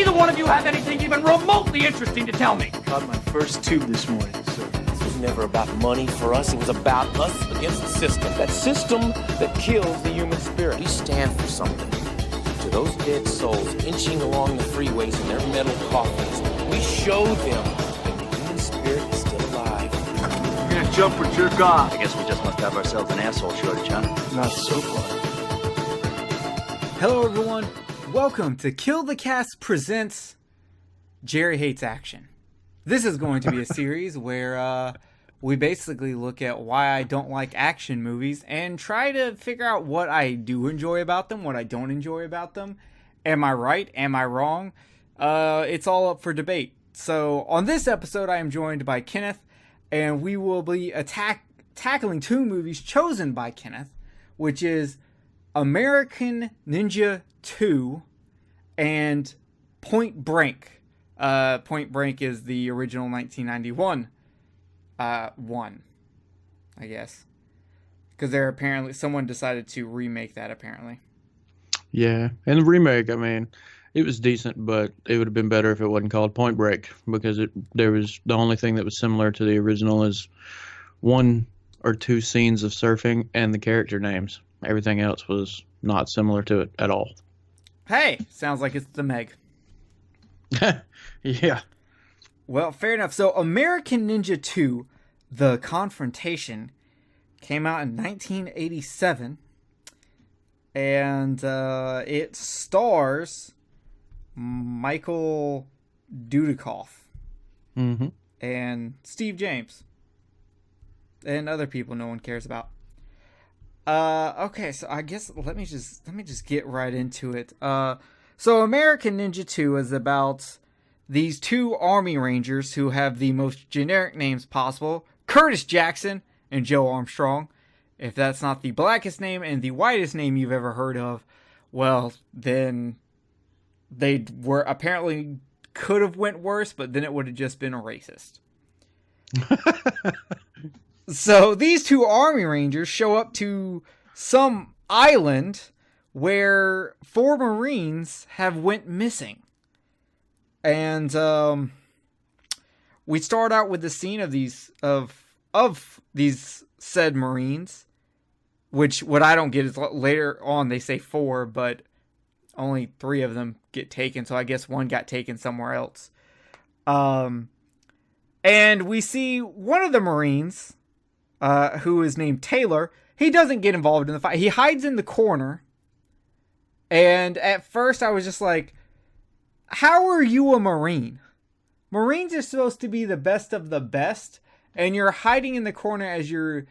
either one of you have anything even remotely interesting to tell me? Caught my first tube this morning, sir. This was never about money for us. It was about us against the system. That system that kills the human spirit. We stand for something. To those dead souls inching along the freeways in their metal coffins, we show them that the human spirit is still alive. You're gonna jump or jerk off. I guess we just must have ourselves an asshole shortage, huh? Not so far. Hello everyone, welcome to Kill the Cast presents Jerry Hates Action. This is going to be a series where we basically look at why I don't like action movies and try to figure out what I do enjoy about them, what I don't enjoy about them. Am I right? Am I wrong? It's all up for debate. So on this episode I am joined by Kenneth, and we will be tackling two movies chosen by Kenneth, which is American Ninja 2 and Point Break. Point Break is the original 1991 one, I guess. Because someone decided to remake that, apparently. Yeah, and the remake, I mean, it was decent, but it would have been better if it wasn't called Point Break, because there was the only thing that was similar to the original is one or two scenes of surfing and the character names. Everything else was not similar to it at all. Hey, sounds like it's the Meg. Yeah. Well, fair enough. So, American Ninja 2, The Confrontation, came out in 1987. And it stars Michael Dudikoff and Steve James. And other people no one cares about. Okay, so I guess let me just get right into it. So American Ninja 2 is about these two Army Rangers who have the most generic names possible, Curtis Jackson and Joe Armstrong. If that's not the blackest name and the whitest name you've ever heard of, well, then they were apparently could have went worse, but then it would have just been a racist. So these two Army Rangers show up to some island where 4 Marines have went missing. And we start out with the scene of these said Marines, which what I don't get is later on they say 4, but only 3 of them get taken, so I guess 1 got taken somewhere else. And we see one of the Marines, who is named Taylor. He doesn't get involved in the fight. He hides in the corner. And at first I was just like, how are you a Marine? Marines are supposed to be the best of the best, and you're hiding in the corner as your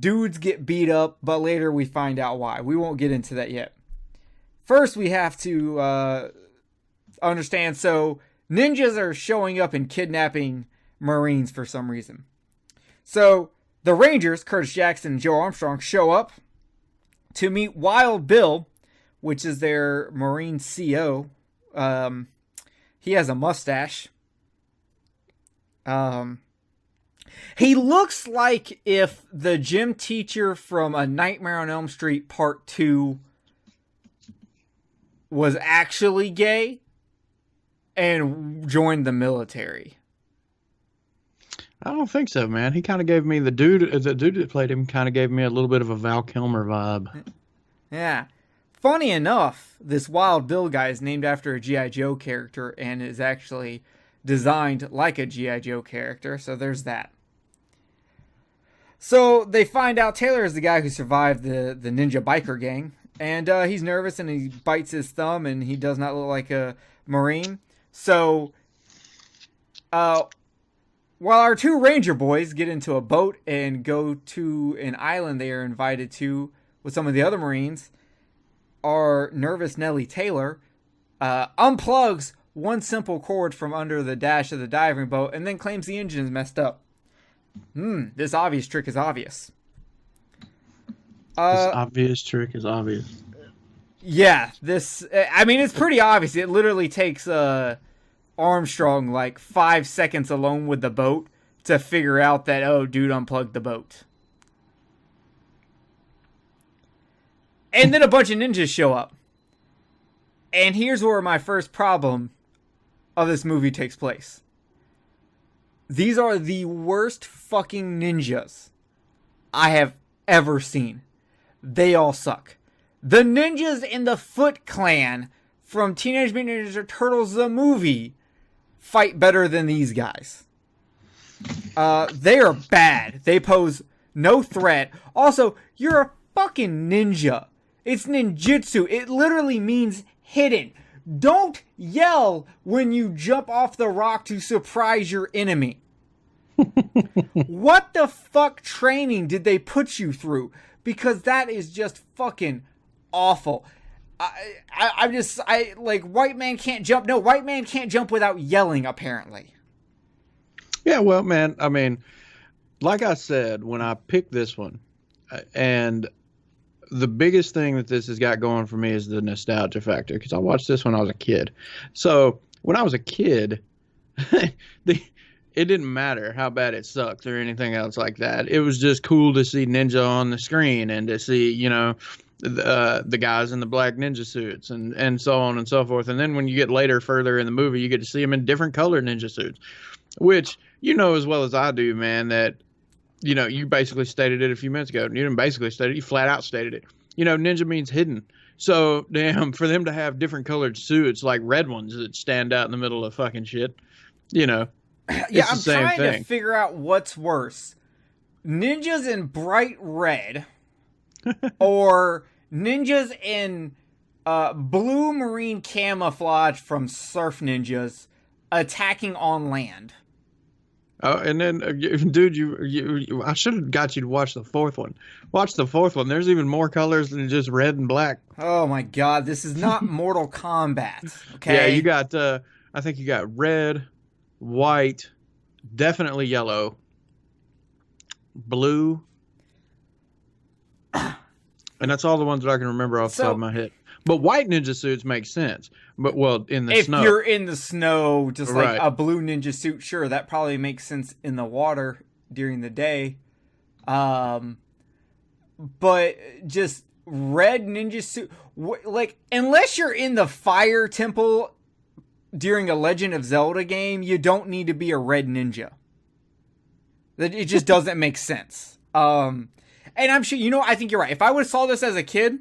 dudes get beat up, but later we find out why. We won't get into that yet. First we have to understand, so ninjas are showing up and kidnapping Marines for some reason. So the Rangers, Curtis Jackson and Joe Armstrong, show up to meet Wild Bill, which is their Marine CO. He has a mustache. He looks like if the gym teacher from A Nightmare on Elm Street Part 2 was actually gay and joined the military. I don't think so, man. He kind of gave me the dude that played him kind of gave me a little bit of a Val Kilmer vibe. Yeah. Funny enough, this Wild Bill guy is named after a G.I. Joe character and is actually designed like a G.I. Joe character, so there's that. So they find out Taylor is the guy who survived the ninja biker gang, and he's nervous and he bites his thumb and he does not look like a Marine. So while our 2 Ranger boys get into a boat and go to an island they are invited to with some of the other Marines, our nervous Nellie Taylor unplugs one simple cord from under the dash of the diving boat and then claims the engine is messed up. This obvious trick is obvious. This obvious trick is obvious. Yeah, it's pretty obvious. It literally takes Armstrong like 5 seconds alone with the boat to figure out that, oh, dude unplugged the boat. And then a bunch of ninjas show up. And here's where my first problem of this movie takes place. These are the worst fucking ninjas I have ever seen. They all suck. The ninjas in the Foot Clan from Teenage Mutant Ninja Turtles the movie fight better than these guys. They are bad. They pose no threat. Also, you're a fucking ninja. It's ninjutsu. It literally means hidden. Don't yell when you jump off the rock to surprise your enemy. What the fuck training did they put you through? Because that is just fucking awful. I like, white man can't jump. No, white man can't jump without yelling, apparently. Yeah, well, man, I mean, like I said, when I picked this one, and the biggest thing that this has got going for me is the nostalgia factor, because I watched this when I was a kid. So when I was a kid, it didn't matter how bad it sucked or anything else like that. It was just cool to see Ninja on the screen and to see, you know, the guys in the black ninja suits and so on and so forth. And then when you get later, further in the movie, you get to see them in different colored ninja suits, which, you know as well as I do, man, that, you know, you basically stated it a few minutes ago. You didn't basically state it, you flat out stated it. You know, ninja means hidden. So, damn, for them to have different colored suits, like red ones that stand out in the middle of fucking shit, you know, yeah, I'm trying to figure out what's worse. Ninjas in bright red or ninjas in blue marine camouflage from Surf Ninjas attacking on land. Oh, and then, dude, I should have got you to watch the fourth one. Watch the fourth one. There's even more colors than just red and black. Oh my god, this is not Mortal Kombat. Okay. Yeah, you got. I think you got red, white, definitely yellow, blue, and that's all the ones that I can remember off the top of my head. But white ninja suits make sense. But, well, in the snow. If you're in the snow, just like a blue ninja suit, sure, that probably makes sense in the water during the day. But just red ninja suit, like, unless you're in the fire temple during a Legend of Zelda game, you don't need to be a red ninja. It just doesn't make sense. And I'm sure, you know, I think you're right. If I would have saw this as a kid,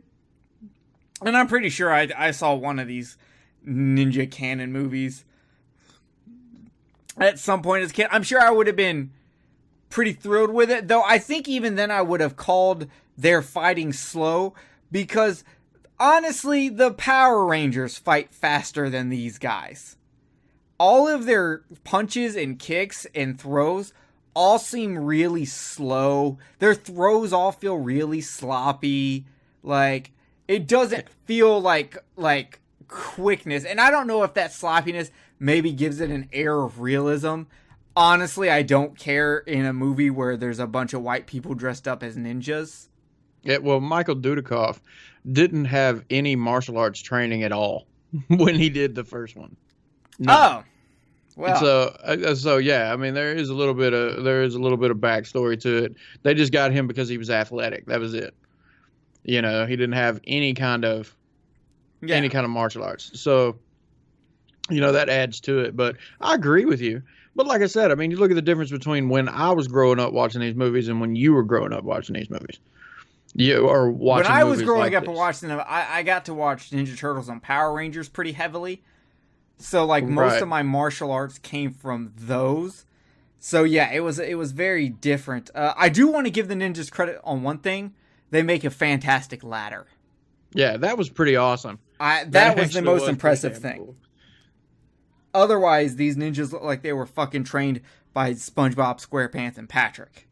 and I'm pretty sure I saw one of these ninja canon movies at some point as a kid, I'm sure I would have been pretty thrilled with it. Though I think even then I would have called their fighting slow, because honestly, the Power Rangers fight faster than these guys. All of their punches and kicks and throws all seem really slow. Their throws all feel really sloppy. Like, it doesn't feel like quickness. And I don't know if that sloppiness maybe gives it an air of realism. Honestly, I don't care in a movie where there's a bunch of white people dressed up as ninjas. Yeah, well, Michael Dudikoff didn't have any martial arts training at all when he did the first one. No. Oh, well. So yeah, I mean, there is a little bit of backstory to it. They just got him because he was athletic. That was it. You know, he didn't have any kind of martial arts. So, you know, that adds to it. But I agree with you. But like I said, I mean, you look at the difference between when I was growing up watching these movies and when you were growing up watching these movies. Or watching when I was movies growing like up this. and watching them, I got to watch Ninja Turtles and Power Rangers pretty heavily. So, like, most of my martial arts came from those. So, yeah, it was very different. I do want to give the ninjas credit on one thing. They make a fantastic ladder. Yeah, that was pretty awesome. That was the most impressive thing. Cool. Otherwise, these ninjas look like they were fucking trained by SpongeBob, SquarePants, and Patrick.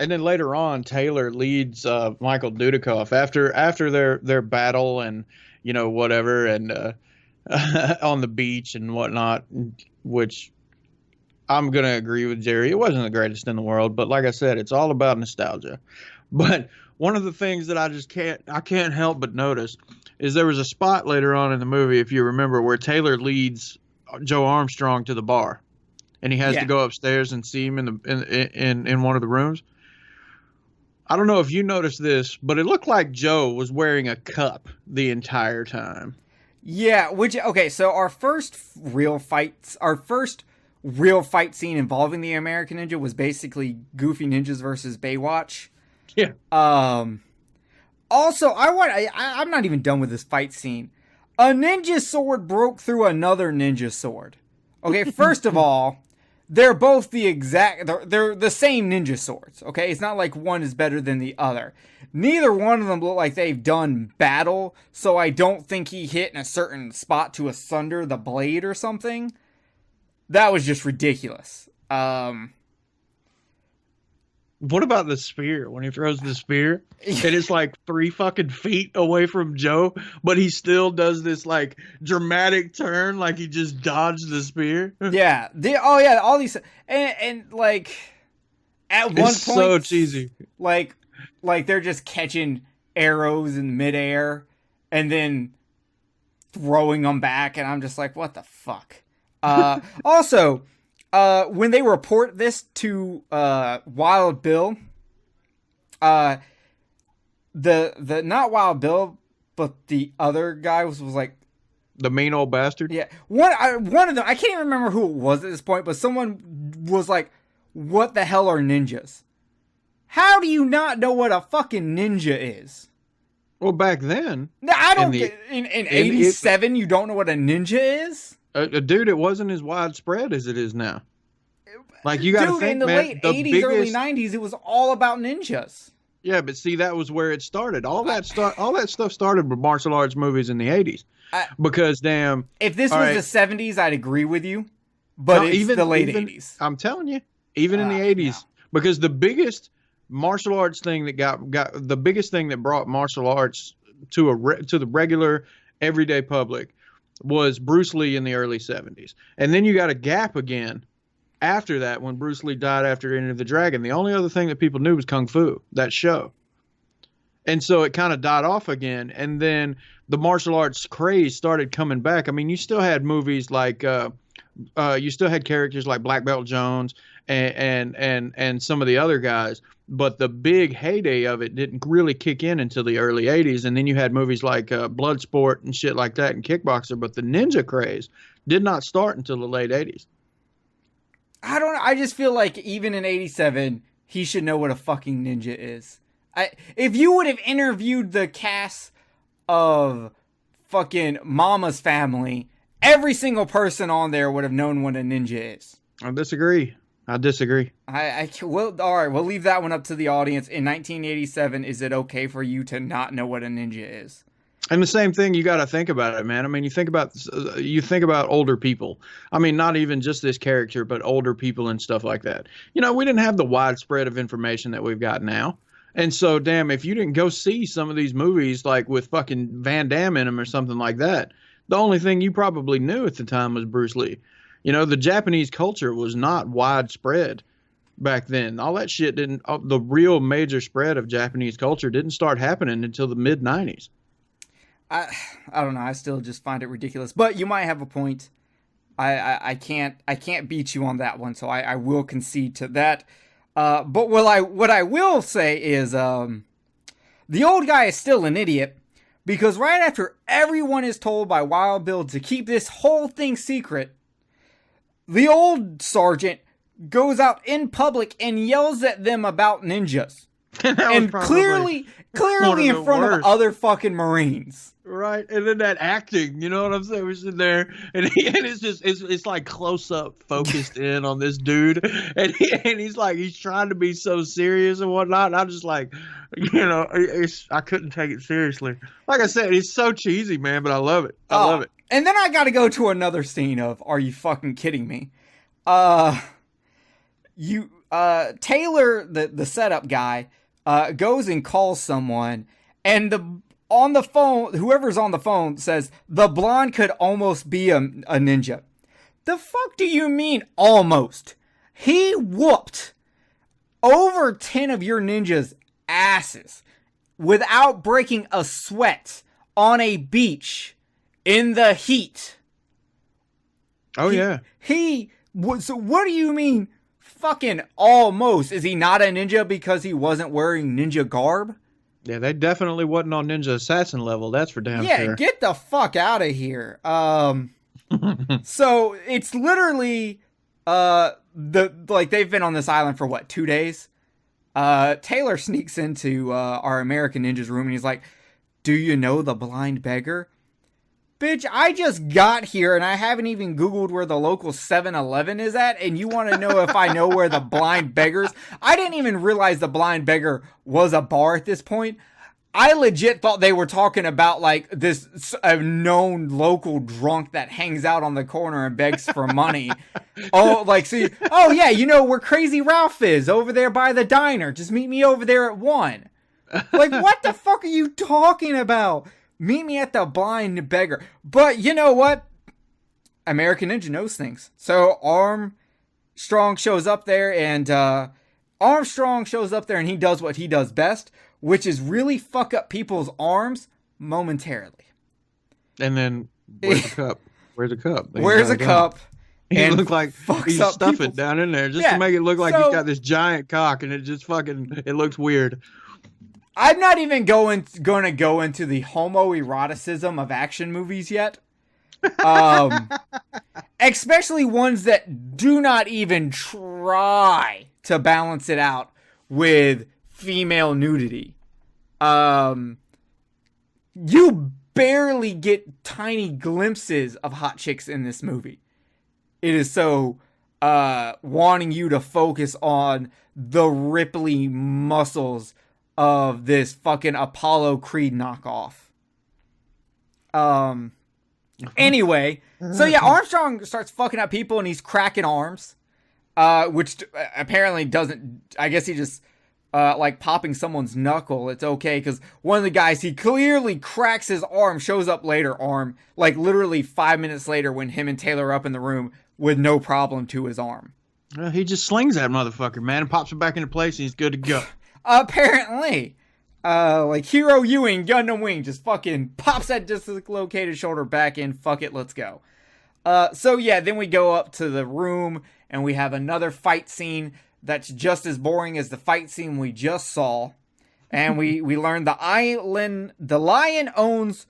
And then later on, Taylor leads Michael Dudikoff after their battle and, you know, whatever, and on the beach and whatnot, which I'm going to agree with Jerry. It wasn't the greatest in the world, but like I said, it's all about nostalgia. But one of the things that I can't help but notice is there was a spot later on in the movie, if you remember, where Taylor leads Joe Armstrong to the bar, and he has to go upstairs and see him in one of the rooms. I don't know if you noticed this, but it looked like Joe was wearing a cup the entire time. Yeah, so our first real fight scene involving the American Ninja was basically Goofy Ninjas versus Baywatch. Yeah. Also, I'm not even done with this fight scene. A ninja sword broke through another ninja sword. Okay, first of all, they're both they're the same ninja swords, okay? It's not like one is better than the other. Neither one of them look like they've done battle, so I don't think he hit in a certain spot to asunder the blade or something. That was just ridiculous. What about the spear? When he throws the spear, and it's like 3 fucking feet away from Joe, but he still does this like dramatic turn, like he just dodged the spear. Yeah. All these and like at one point, so cheesy. Like they're just catching arrows in midair and then throwing them back, and I'm just like, what the fuck? Also, when they report this to Wild Bill, the not Wild Bill, but the other guy was like the mean old bastard. Yeah, one of them. I can't even remember who it was at this point, but someone was like, "What the hell are ninjas? How do you not know what a fucking ninja is?" Well, back then, No, I don't get in '87. You don't know what a ninja is, dude. It wasn't as widespread as it is now. Like you got to think, in the man, late '80s, early '90s, it was all about ninjas. Yeah, but see, that was where it started. All that stuff started with martial arts movies in the '80s. Because damn, if this was the '70s, I'd agree with you. But it's the late '80s. I'm telling you, even in the '80s, because the biggest martial arts thing that got the biggest thing that brought martial arts to the regular everyday public was Bruce Lee in the early '70s, and then you got a gap again after that when Bruce Lee died after Enter the Dragon. The only other thing that people knew was Kung Fu, that show. And so it kind of died off again. And then the martial arts craze started coming back. I mean, you still had movies like, you still had characters like Black Belt Jones and some of the other guys. But the big heyday of it didn't really kick in until the early 80s. And then you had movies like Bloodsport and shit like that and Kickboxer. But the ninja craze did not start until the late 80s. I don't know. I just feel like even in '87, he should know what a fucking ninja is. If you would have interviewed the cast of fucking Mama's Family, every single person on there would have known what a ninja is. I disagree. Well, all right, we'll leave that one up to the audience. In 1987, is it okay for you to not know what a ninja is? And the same thing, you got to think about it, man. I mean, you think about older people. I mean, not even just this character, but older people and stuff like that. You know, we didn't have the widespread of information that we've got now. And so, damn, if you didn't go see some of these movies, like with fucking Van Damme in them or something like that, the only thing you probably knew at the time was Bruce Lee. You know, the Japanese culture was not widespread back then. All that shit didn't, the real major spread of Japanese culture didn't start happening until the mid-90s. I don't know. I still just find it ridiculous. But you might have a point. I can't beat you on that one, so I will concede to that. But what I will say is the old guy is still an idiot, because right after everyone is told by Wild Bill to keep this whole thing secret, the old sergeant goes out in public and yells at them about ninjas. And clearly in front of other fucking Marines. Right, and then that acting, you know what I'm saying? We're sitting there, and it's like close up, focused in on this dude, and he's trying to be so serious and whatnot. And I'm just like, you know, I couldn't take it seriously. Like I said, it's so cheesy, man, but I love it. I love it. And then I got to go to another scene of, are you fucking kidding me? Taylor, the setup guy, goes and calls someone, and on the phone, whoever's on the phone says, the blonde could almost be a ninja. The fuck do you mean almost? He whooped over 10 of your ninjas' asses without breaking a sweat on a beach in the heat. Oh, yeah. So what do you mean fucking almost? Is he not a ninja because he wasn't wearing ninja garb? Yeah, they definitely wasn't on Ninja Assassin level. That's for damn Yeah, sure. get the fuck out of here. So it's literally they've been on this island for what, 2 days? Taylor sneaks into our American Ninja's room and he's like, "Do you know the blind beggar?" Bitch, I just got here and I haven't even Googled where the local 7-Eleven is at, and you want to know if I know where the blind beggars? I didn't even realize the blind beggar was a bar at this point. I legit thought they were talking about like this a known local drunk that hangs out on the corner and begs for money. Oh, like, see, oh yeah, you know where Crazy Ralph is, over there by the diner. Just meet me over there at 1. Like, what the fuck are you talking about? Meet me at the blind beggar. But you know what? American Ninja knows things. So Armstrong shows up there and he does what he does best, which is really fuck up people's arms momentarily. And then, where's the cup? Where's the cup? Where's a cup? He and looked like he's stuffing down in there just to make it look like he's got this giant cock, and it just fucking, it looks weird. I'm not even going to go into the homoeroticism of action movies yet. Especially ones that do not even try to balance it out with female nudity. You barely get tiny glimpses of hot chicks in this movie. It is so wanting you to focus on the Ripley muscles of this fucking Apollo Creed knockoff. Anyway, so yeah, Armstrong starts fucking up people and he's cracking arms, which apparently doesn't, I guess he just, like popping someone's knuckle, it's okay, because one of the guys, he clearly cracks his arm, shows up later, like literally 5 minutes later when him and Taylor are up in the room with no problem to his arm. He just slings that motherfucker, man, and pops it back into place, and he's good to go. Apparently. Like Hero Ewing, Gundam Wing, just fucking pops that dislocated shoulder back in. Fuck it, let's go. So yeah, then we go up to the room and we have another fight scene that's just as boring as the fight scene we just saw. And we learn the lion owns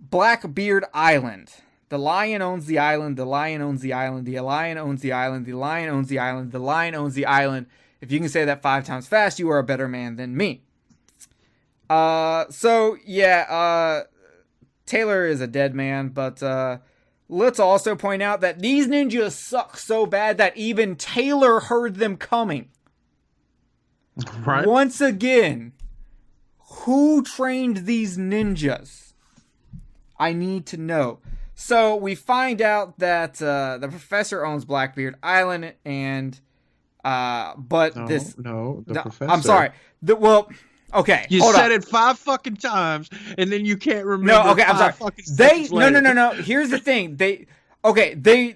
Blackbeard Island. The lion owns the island, the lion owns the island, the lion owns the island, the lion owns the island, the lion owns the island. If you can say that 5 times fast, you are a better man than me. So yeah, Taylor is a dead man, but let's also point out that these ninjas suck so bad that even Taylor heard them coming. Right. Once again, who trained these ninjas? I need to know. So we find out that the professor owns Blackbeard Island, and the professor. I'm sorry. Okay, you said it 5 fucking times, and then you can't remember. No, okay, I'm sorry. No. Here's the thing.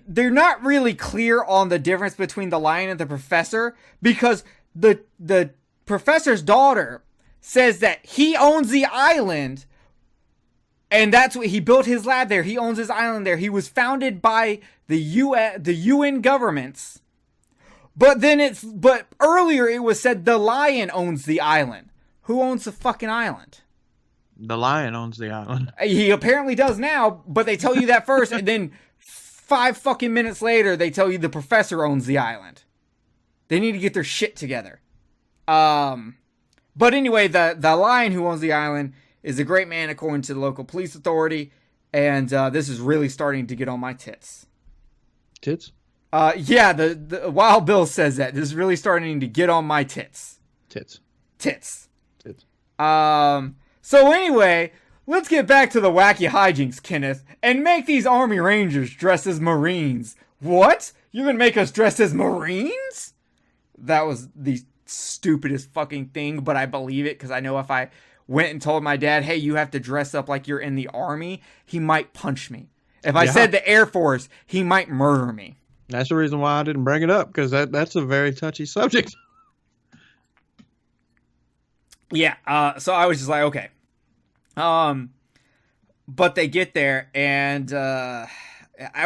They're not really clear on the difference between the lion and the professor, because the professor's daughter says that he owns the island, and that's what he built his lab there. He owns his island there. He was founded by the UN governments. But earlier it was said the lion owns the island. Who owns the fucking island? The lion owns the island. He apparently does now, but they tell you that first, and then 5 fucking minutes later, they tell you the professor owns the island. They need to get their shit together. But anyway, the lion who owns the island is a great man according to the local police authority, and this is really starting to get on my tits. Tits? Yeah, the Wild Bill says that. This is really starting to get on my tits. Tits. So anyway, let's get back to the wacky hijinks, Kenneth, and make these Army Rangers dress as Marines. What? You're gonna make us dress as Marines? That was the stupidest fucking thing, but I believe it, because I know if I went and told my dad, hey, you have to dress up like you're in the Army, he might punch me. If I said the Air Force, he might murder me. That's the reason why I didn't bring it up, because that's a very touchy subject. Yeah, so I was just like, okay. But they get there, and I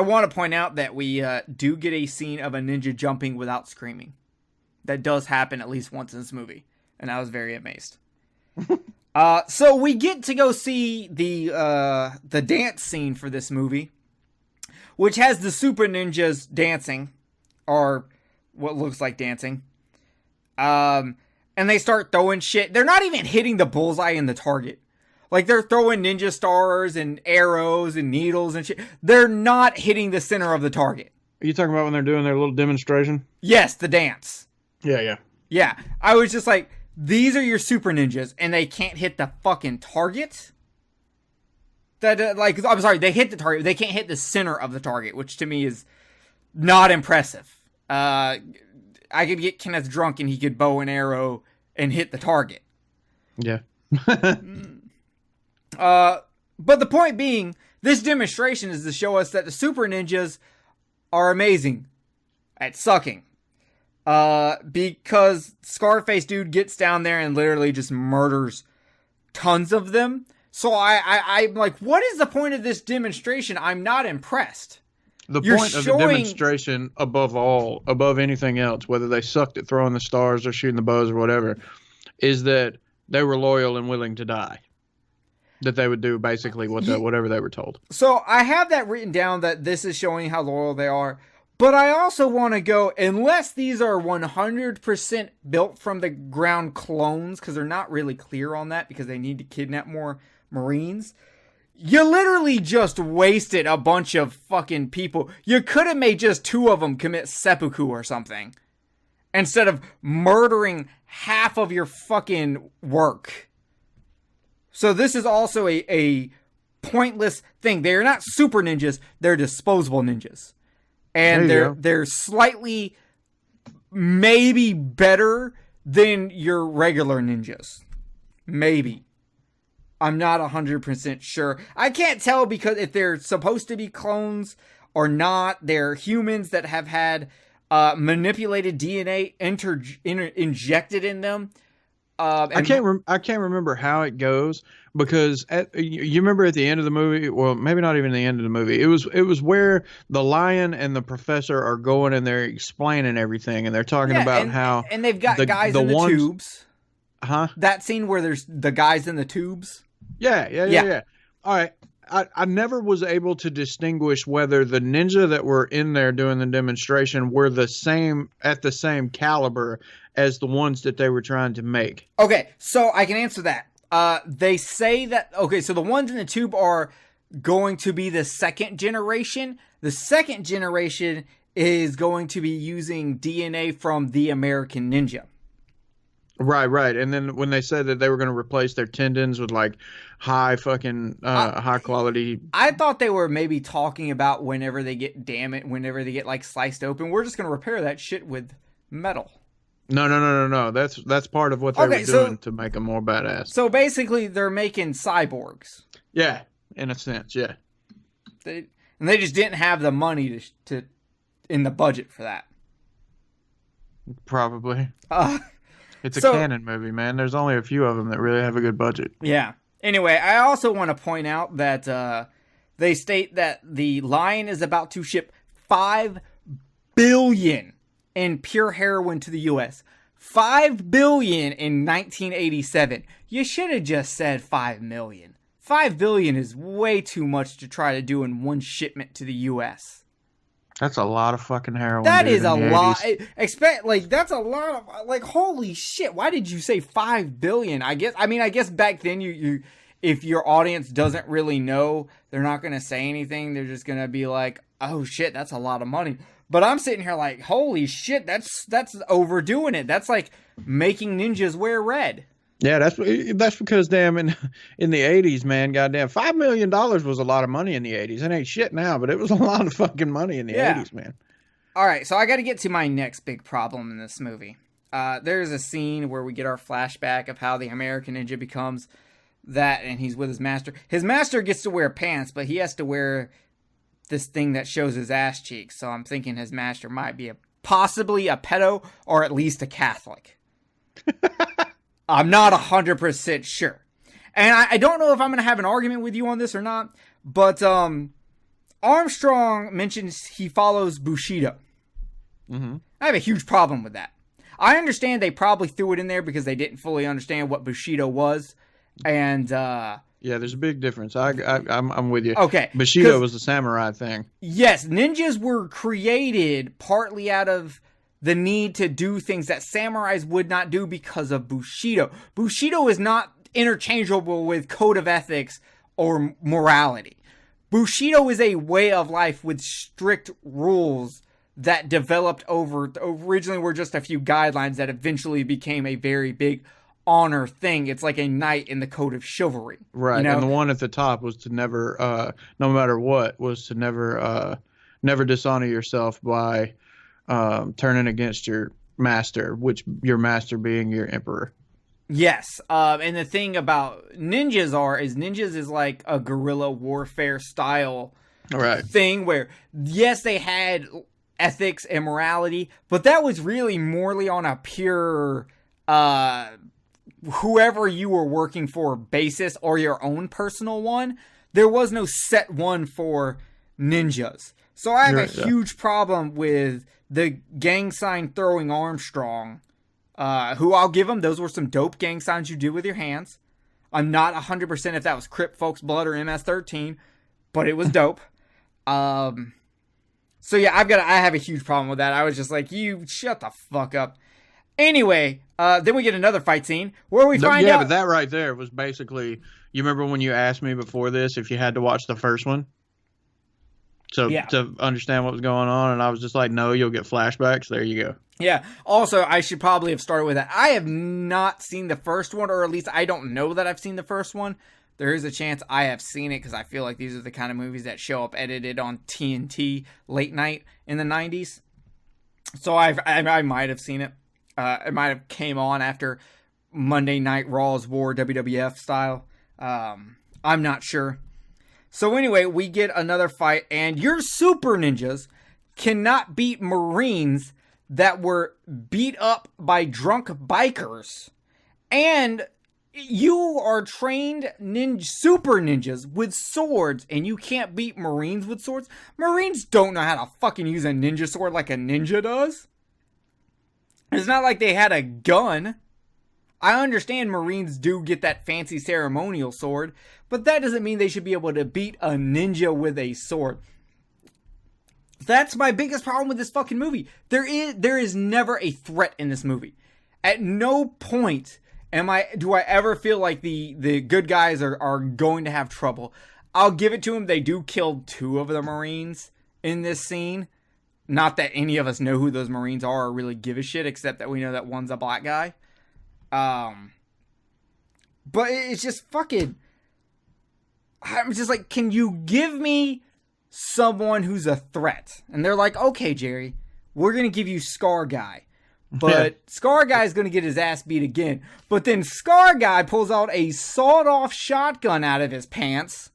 want to point out that we do get a scene of a ninja jumping without screaming. That does happen at least once in this movie, and I was very amazed. So we get to go see the dance scene for this movie, which has the super ninjas dancing, or what looks like dancing. And they start throwing shit. They're not even hitting the bullseye in the target. Like, they're throwing ninja stars and arrows and needles and shit. They're not hitting the center of the target. Are you talking about when they're doing their little demonstration? Yes, the dance. Yeah. Yeah, I was just like, these are your super ninjas, and they can't hit the fucking target? I'm sorry, they hit the target, they can't hit the center of the target, which to me is not impressive. I could get Kenneth drunk and he could bow and arrow and hit the target. Yeah. But the point being, this demonstration is to show us that the super ninjas are amazing at sucking. Because Scarface dude gets down there and literally just murders tons of them. So I'm like, what is the point of this demonstration? I'm not impressed. You're point of the demonstration, above anything else, whether they sucked at throwing the stars or shooting the bows or whatever, is that they were loyal and willing to die. That they would do basically whatever they were told. So I have that written down, that this is showing how loyal they are. But I also want to go, unless these are 100% built from the ground clones, because they're not really clear on that, because they need to kidnap more Marines. You literally just wasted a bunch of fucking people. You could have made just 2 of them commit seppuku or something, instead of murdering half of your fucking work. So this is also a pointless thing. They're not super ninjas, they're disposable ninjas. And they're slightly maybe better than your regular ninjas. Maybe. I'm not 100% sure. I can't tell, because if they're supposed to be clones or not, they're humans that have had manipulated DNA injected in them. I can't remember how it goes, because you remember at the end of the movie, well, maybe not even the end of the movie. It was where the lion and the professor are going and they're explaining everything, and they're talking about how and they've got guys in the tubes. Huh? That scene where there's the guys in the tubes. Yeah. All right. I never was able to distinguish whether the ninja that were in there doing the demonstration were at the same caliber as the ones that they were trying to make. Okay, so I can answer that. They say that, okay, so the ones in the tube are going to be the second generation. The second generation is going to be using DNA from the American Ninja. Right. And then when they said that they were going to replace their tendons with like high quality. I thought they were maybe talking about whenever they get like sliced open, we're just going to repair that shit with metal. No. That's part of what they were doing to make them more badass. So basically they're making cyborgs. Yeah, in a sense, yeah. They just didn't have the money to in the budget for that. Probably. It's a canon movie, man. There's only a few of them that really have a good budget. Yeah. Anyway, I also want to point out that they state that the Lion is about to ship 5 billion in pure heroin to the U.S. 5 billion in 1987. You should have just said 5 million. 5 billion is way too much to try to do in one shipment to the U.S. That's a lot of fucking heroin. That is a lot. That's a lot of, holy shit. Why did you say 5 billion? I guess back then you if your audience doesn't really know, they're not going to say anything. They're just going to be like, oh shit, that's a lot of money. But I'm sitting here like, holy shit, that's overdoing it. That's like making ninjas wear red. Yeah, that's because damn in the 80s, man, goddamn, $5 million was a lot of money in the 80s. It ain't shit now, but it was a lot of fucking money in the 80s, man. All right, so I got to get to my next big problem in this movie. There's a scene where we get our flashback of how the American Ninja becomes that, and he's with his master. His master gets to wear pants, but he has to wear this thing that shows his ass cheeks. So I'm thinking his master might be possibly a pedo or at least a Catholic. I'm not 100% sure. And I don't know if I'm going to have an argument with you on this or not, but Armstrong mentions he follows Bushido. Mm-hmm. I have a huge problem with that. I understand they probably threw it in there because they didn't fully understand what Bushido was And Yeah, there's a big difference. I'm with you. okay, Bushido was the samurai thing. yes, ninjas were created partly out of the need to do things that samurais would not do because of Bushido. Bushido is not interchangeable with code of ethics or morality. Bushido is a way of life with strict rules that developed over, originally were just a few guidelines that eventually became a very big honor thing. It's like a knight in the code of chivalry. Right, you know? and the one at the top was to never, no matter what, was to never dishonor yourself by turning against your master, which your master being your emperor. Yes, and the thing about ninjas is like a guerrilla warfare style thing where, yes, they had ethics and morality, but that was really morely on a pure whoever you were working for basis or your own personal one. There was no set one for ninjas. So I have a huge problem with the gang sign throwing Armstrong. Who I'll give them, those were some dope gang signs you do with your hands. I'm not 100% if that was Crip Folks Blood or MS-13, but it was dope. So yeah, I have a huge problem with that. I was just like, you shut the fuck up. Anyway, then we get another fight scene where we find out. Yeah, but that right there was basically, you remember when you asked me before this if you had to watch the first one? So to understand what was going on, and I was just like, no, you'll get flashbacks. There you go. Yeah. Also, I should probably have started with that. I have not seen the first one, or at least I don't know that I've seen the first one. There is a chance I have seen it because I feel like these are the kind of movies that show up edited on TNT late night in the 90s. So I might have seen it. It might have came on after Monday Night Raw's War, WWF style. I'm not sure. So anyway, we get another fight, and your super ninjas cannot beat Marines that were beat up by drunk bikers. And you are trained super ninjas with swords, and you can't beat Marines with swords? Marines don't know how to fucking use a ninja sword like a ninja does. It's not like they had a gun. I understand Marines do get that fancy ceremonial sword, but that doesn't mean they should be able to beat a ninja with a sword. That's my biggest problem with this fucking movie. There is never a threat in this movie. At no point do I ever feel like the good guys are going to have trouble. I'll give it to them. They do kill 2 of the Marines in this scene. Not that any of us know who those Marines are or really give a shit, except that we know that one's a black guy. But it's just fucking... I'm just like, can you give me someone who's a threat? And they're like, okay, Jerry, we're going to give you Scar Guy. But Scar Guy's going to get his ass beat again. But then Scar Guy pulls out a sawed-off shotgun out of his pants,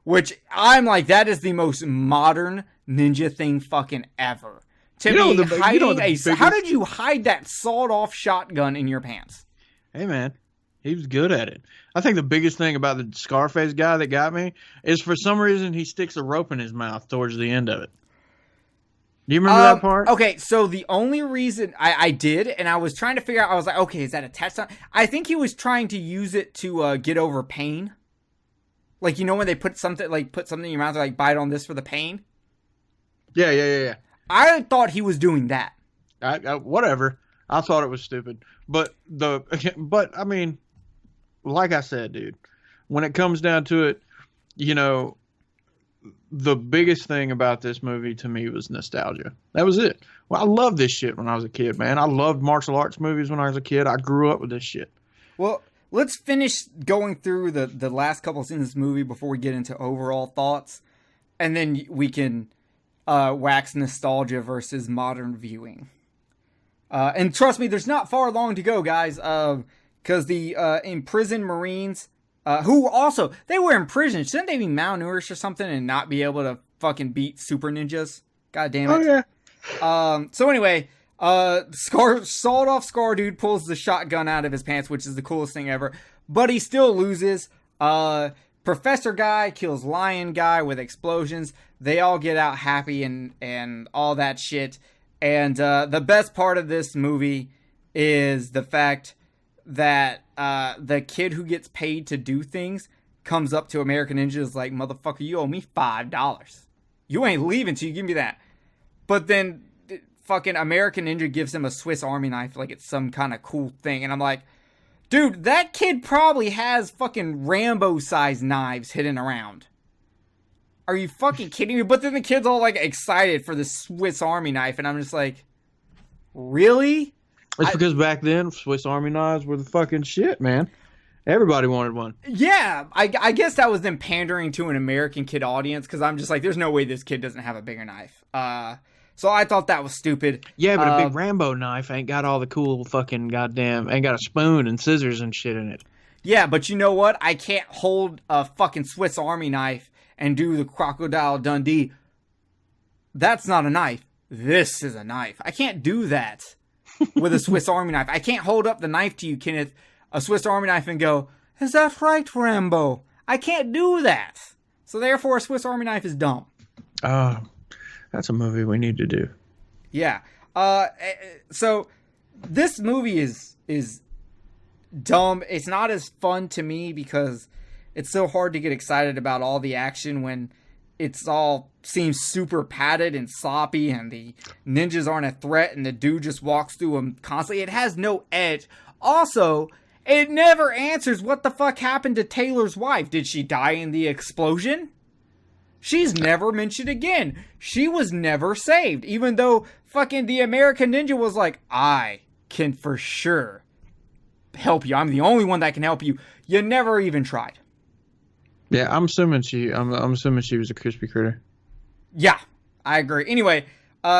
which I'm like, that is the most modern ninja thing fucking ever. How did you hide that sawed-off shotgun in your pants? Hey, man, he was good at it. I think the biggest thing about the Scarface guy that got me is for some reason he sticks a rope in his mouth towards the end of it. Do you remember that part? Okay, so the only reason I did, and I was trying to figure out, I was like, okay, is that attached on? I think he was trying to use it to get over pain. Like, you know when they put something in your mouth, like bite on this for the pain? Yeah. I thought he was doing that. Whatever. I thought it was stupid. But I mean, like I said, dude, when it comes down to it, you know, the biggest thing about this movie to me was nostalgia. That was it. Well, I loved this shit when I was a kid, man. I loved martial arts movies when I was a kid. I grew up with this shit. Well, let's finish going through the last couple of scenes of this movie before we get into overall thoughts. And then we can wax nostalgia versus modern viewing. And trust me, there's not far long to go, guys. Because the imprisoned Marines... who also, they were imprisoned. Shouldn't they be malnourished or something and not be able to fucking beat super ninjas? God damn it. Oh, yeah. So anyway, sawed off Scar dude pulls the shotgun out of his pants, which is the coolest thing ever. But he still loses. Professor Guy kills Lion Guy with explosions. They all get out happy and all that shit. And the best part of this movie is the fact that the kid who gets paid to do things comes up to American Ninja is like, motherfucker, you owe me $5. You ain't leaving till you give me that. But then fucking American Ninja gives him a Swiss Army knife like it's some kind of cool thing. And I'm like, dude, that kid probably has fucking Rambo-sized knives hidden around. Are you fucking kidding me? But then the kid's all like excited for the Swiss Army knife. And I'm just like, really? It's because back then, Swiss Army knives were the fucking shit, man. Everybody wanted one. Yeah, I guess that was them pandering to an American kid audience, because I'm just like, there's no way this kid doesn't have a bigger knife. So I thought that was stupid. Yeah, but a big Rambo knife ain't got all the cool fucking goddamn, ain't got a spoon and scissors and shit in it. Yeah, but you know what? I can't hold a fucking Swiss Army knife and do the Crocodile Dundee. That's not a knife. This is a knife. I can't do that with a Swiss Army knife. I can't hold up the knife to you, Kenneth, a Swiss Army knife, and go, is that right, Rambo? I can't do that. So therefore, a Swiss Army knife is dumb. Oh, that's a movie we need to do. Yeah. So this movie is dumb. It's not as fun to me because it's so hard to get excited about all the action when it's all seems super padded and sloppy and the ninjas aren't a threat and the dude just walks through them constantly. It has no edge. Also, it never answers what the fuck happened to Taylor's wife. Did she die in the explosion? She's never mentioned again. She was never saved, even though fucking the American Ninja was like, I can for sure help you. I'm the only one that can help you. You never even tried. Yeah, I'm assuming she was a crispy critter. Yeah, I agree. Anyway,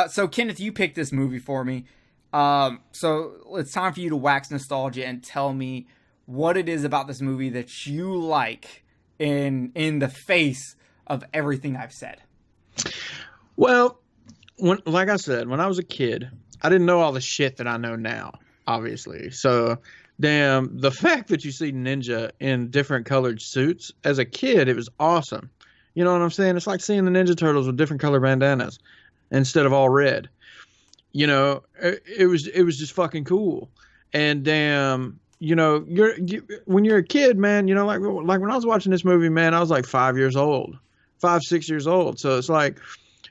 so Kenneth, you picked this movie for me. So it's time for you to wax nostalgia and tell me what it is about this movie that you like in the face of everything I've said. Well, like I said, when I was a kid, I didn't know all the shit that I know now, obviously. So, damn, the fact that you see Ninja in different colored suits, as a kid, it was awesome. You know what I'm saying? It's like seeing the Ninja Turtles with different color bandanas instead of all red. You know, it was just fucking cool. And damn, you know, when you're a kid, man, you know, like when I was watching this movie, man, I was like 5 years old, 5, 6 years old. So it's like,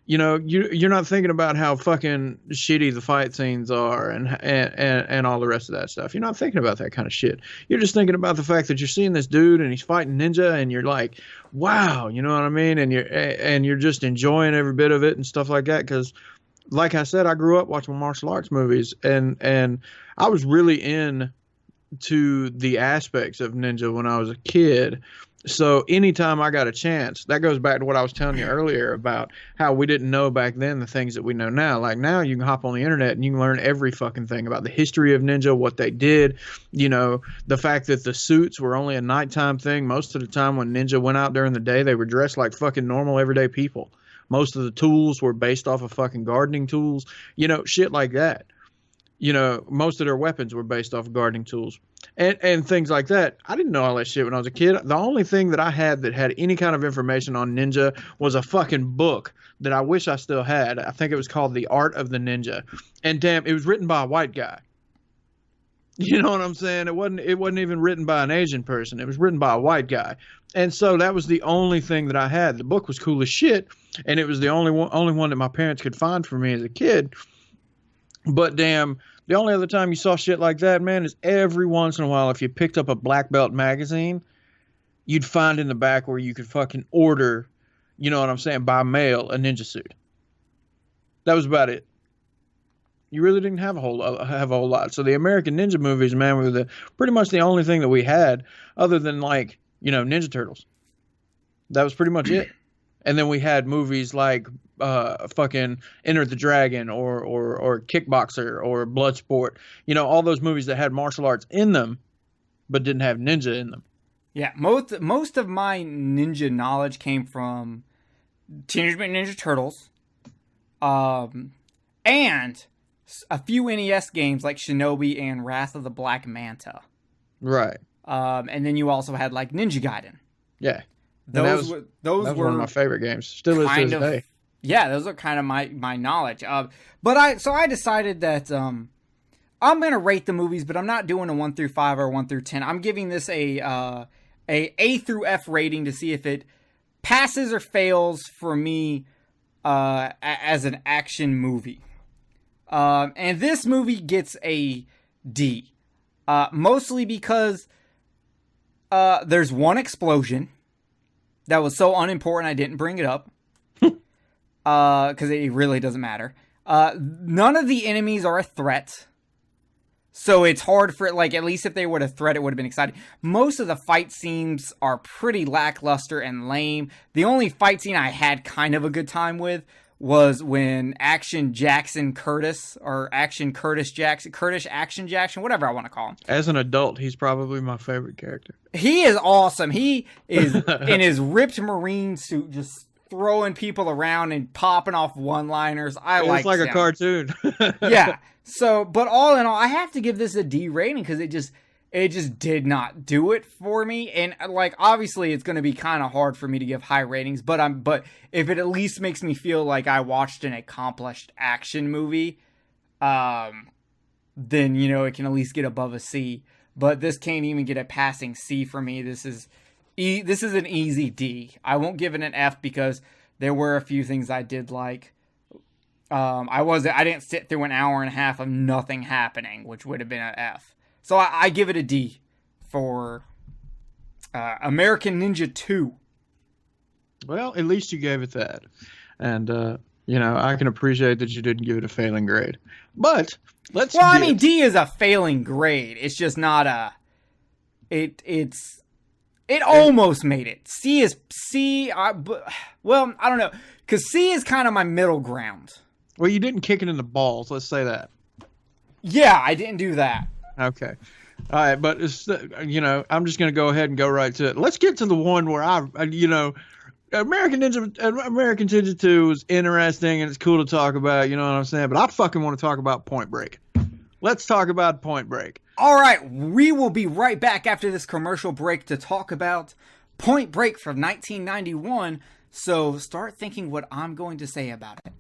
you know, you're not thinking about how fucking shitty the fight scenes are and all the rest of that stuff. You're not thinking about that kind of shit. You're just thinking about the fact that you're seeing this dude and he's fighting ninja and you're like, wow, you know what I mean? And you're just enjoying every bit of it and stuff like that. Because like I said, I grew up watching martial arts movies and I was really into the aspects of ninja when I was a kid. So anytime I got a chance, that goes back to what I was telling you earlier about how we didn't know back then the things that we know now. Like now you can hop on the internet and you can learn every fucking thing about the history of ninja, what they did, you know, the fact that the suits were only a nighttime thing. Most of the time when ninja went out during the day, they were dressed like fucking normal everyday people. Most of the tools were based off of fucking gardening tools, you know, shit like that. You know, most of their weapons were based off of gardening tools and things like that. I didn't know all that shit when I was a kid. The only thing that I had that had any kind of information on ninja was a fucking book that I wish I still had. I think it was called The Art of the Ninja. And damn, it was written by a white guy. You know what I'm saying? It wasn't even written by an Asian person. It was written by a white guy. And so that was the only thing that I had. The book was cool as shit, and it was the only one that my parents could find for me as a kid. But damn, the only other time you saw shit like that, man, is every once in a while if you picked up a Black Belt magazine, you'd find in the back where you could fucking order, you know what I'm saying, by mail, a ninja suit. That was about it. You really didn't have a whole lot. So the American Ninja movies, man, were pretty much the only thing that we had other than, like, you know, Ninja Turtles. That was pretty much it. And then we had movies like fucking Enter the Dragon or Kickboxer or Bloodsport. You know, all those movies that had martial arts in them but didn't have ninja in them. Yeah, most of my ninja knowledge came from Teenage Mutant Ninja Turtles, and a few NES games like Shinobi and Wrath of the Black Manta. Right. And then you also had like Ninja Gaiden. Yeah. Those were one of my favorite games. Still is to this day. Yeah, those are kind of my knowledge. But I decided that I'm gonna rate the movies, but I'm not doing a 1 through 5 or 1 through 10. I'm giving this a through F rating to see if it passes or fails for me as an action movie. And this movie gets a D, mostly because there's one explosion that was so unimportant I didn't bring it up, because it really doesn't matter. None of the enemies are a threat. So it's hard for it, like, at least if they were a threat, it would have been exciting. Most of the fight scenes are pretty lackluster and lame. The only fight scene I had kind of a good time with was when Action Jackson Curtis, or Action Curtis Jackson, Curtis Action Jackson, whatever I want to call him. As an adult, he's probably my favorite character. He is awesome. He is in his ripped Marine suit, just throwing people around and popping off one-liners. It's like him. a cartoon. Yeah. So, but all in all, I have to give this a D rating because it just did not do it for me. And like, obviously it's going to be kind of hard for me to give high ratings, but if it at least makes me feel like I watched an accomplished action movie, then, it can at least get above a C. But this can't even get a passing C for me. This is an easy D. I won't give it an F because there were a few things I did like. I didn't sit through an hour and a half of nothing happening, which would have been an F. So I give it a D for American Ninja 2. Well, at least you gave it that. And, I can appreciate that you didn't give it a failing grade. But D is a failing grade. It's just not it almost made it. I don't know. Because C is kind of my middle ground. Well, you didn't kick it in the balls. Let's say that. Yeah, I didn't do that. Okay. All right, but it's I'm just going to go ahead and go right to it. Let's get to the one where American Ninja 2 is interesting and it's cool to talk about, you know what I'm saying? But I fucking want to talk about Point Break. Let's talk about Point Break. All right, we will be right back after this commercial break to talk about Point Break from 1991. So start thinking what I'm going to say about it.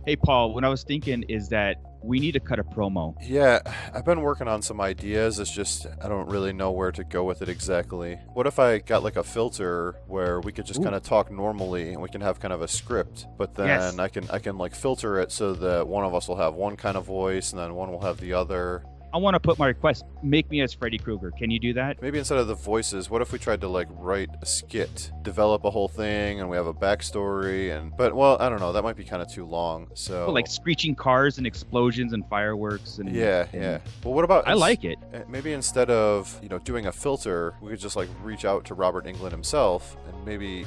Hey, Paul, what I was thinking is that we need to cut a promo. Yeah, I've been working on some ideas. It's just, I don't really know where to go with it exactly. What if I got like a filter where we could just kind of talk normally and we can have kind of a script, but then Yes. I can like filter it so that one of us will have one kind of voice and then one will have the other. I want to put my request, make me as Freddy Krueger. Can you do that? Maybe instead of the voices, what if we tried to like write a skit, develop a whole thing, and we have a backstory, but I don't know, that might be kind of too long. So Oh, like screeching cars and explosions and fireworks and yeah. Well, what about I like it. Maybe instead of doing a filter, we could just like reach out to Robert Englund himself, and maybe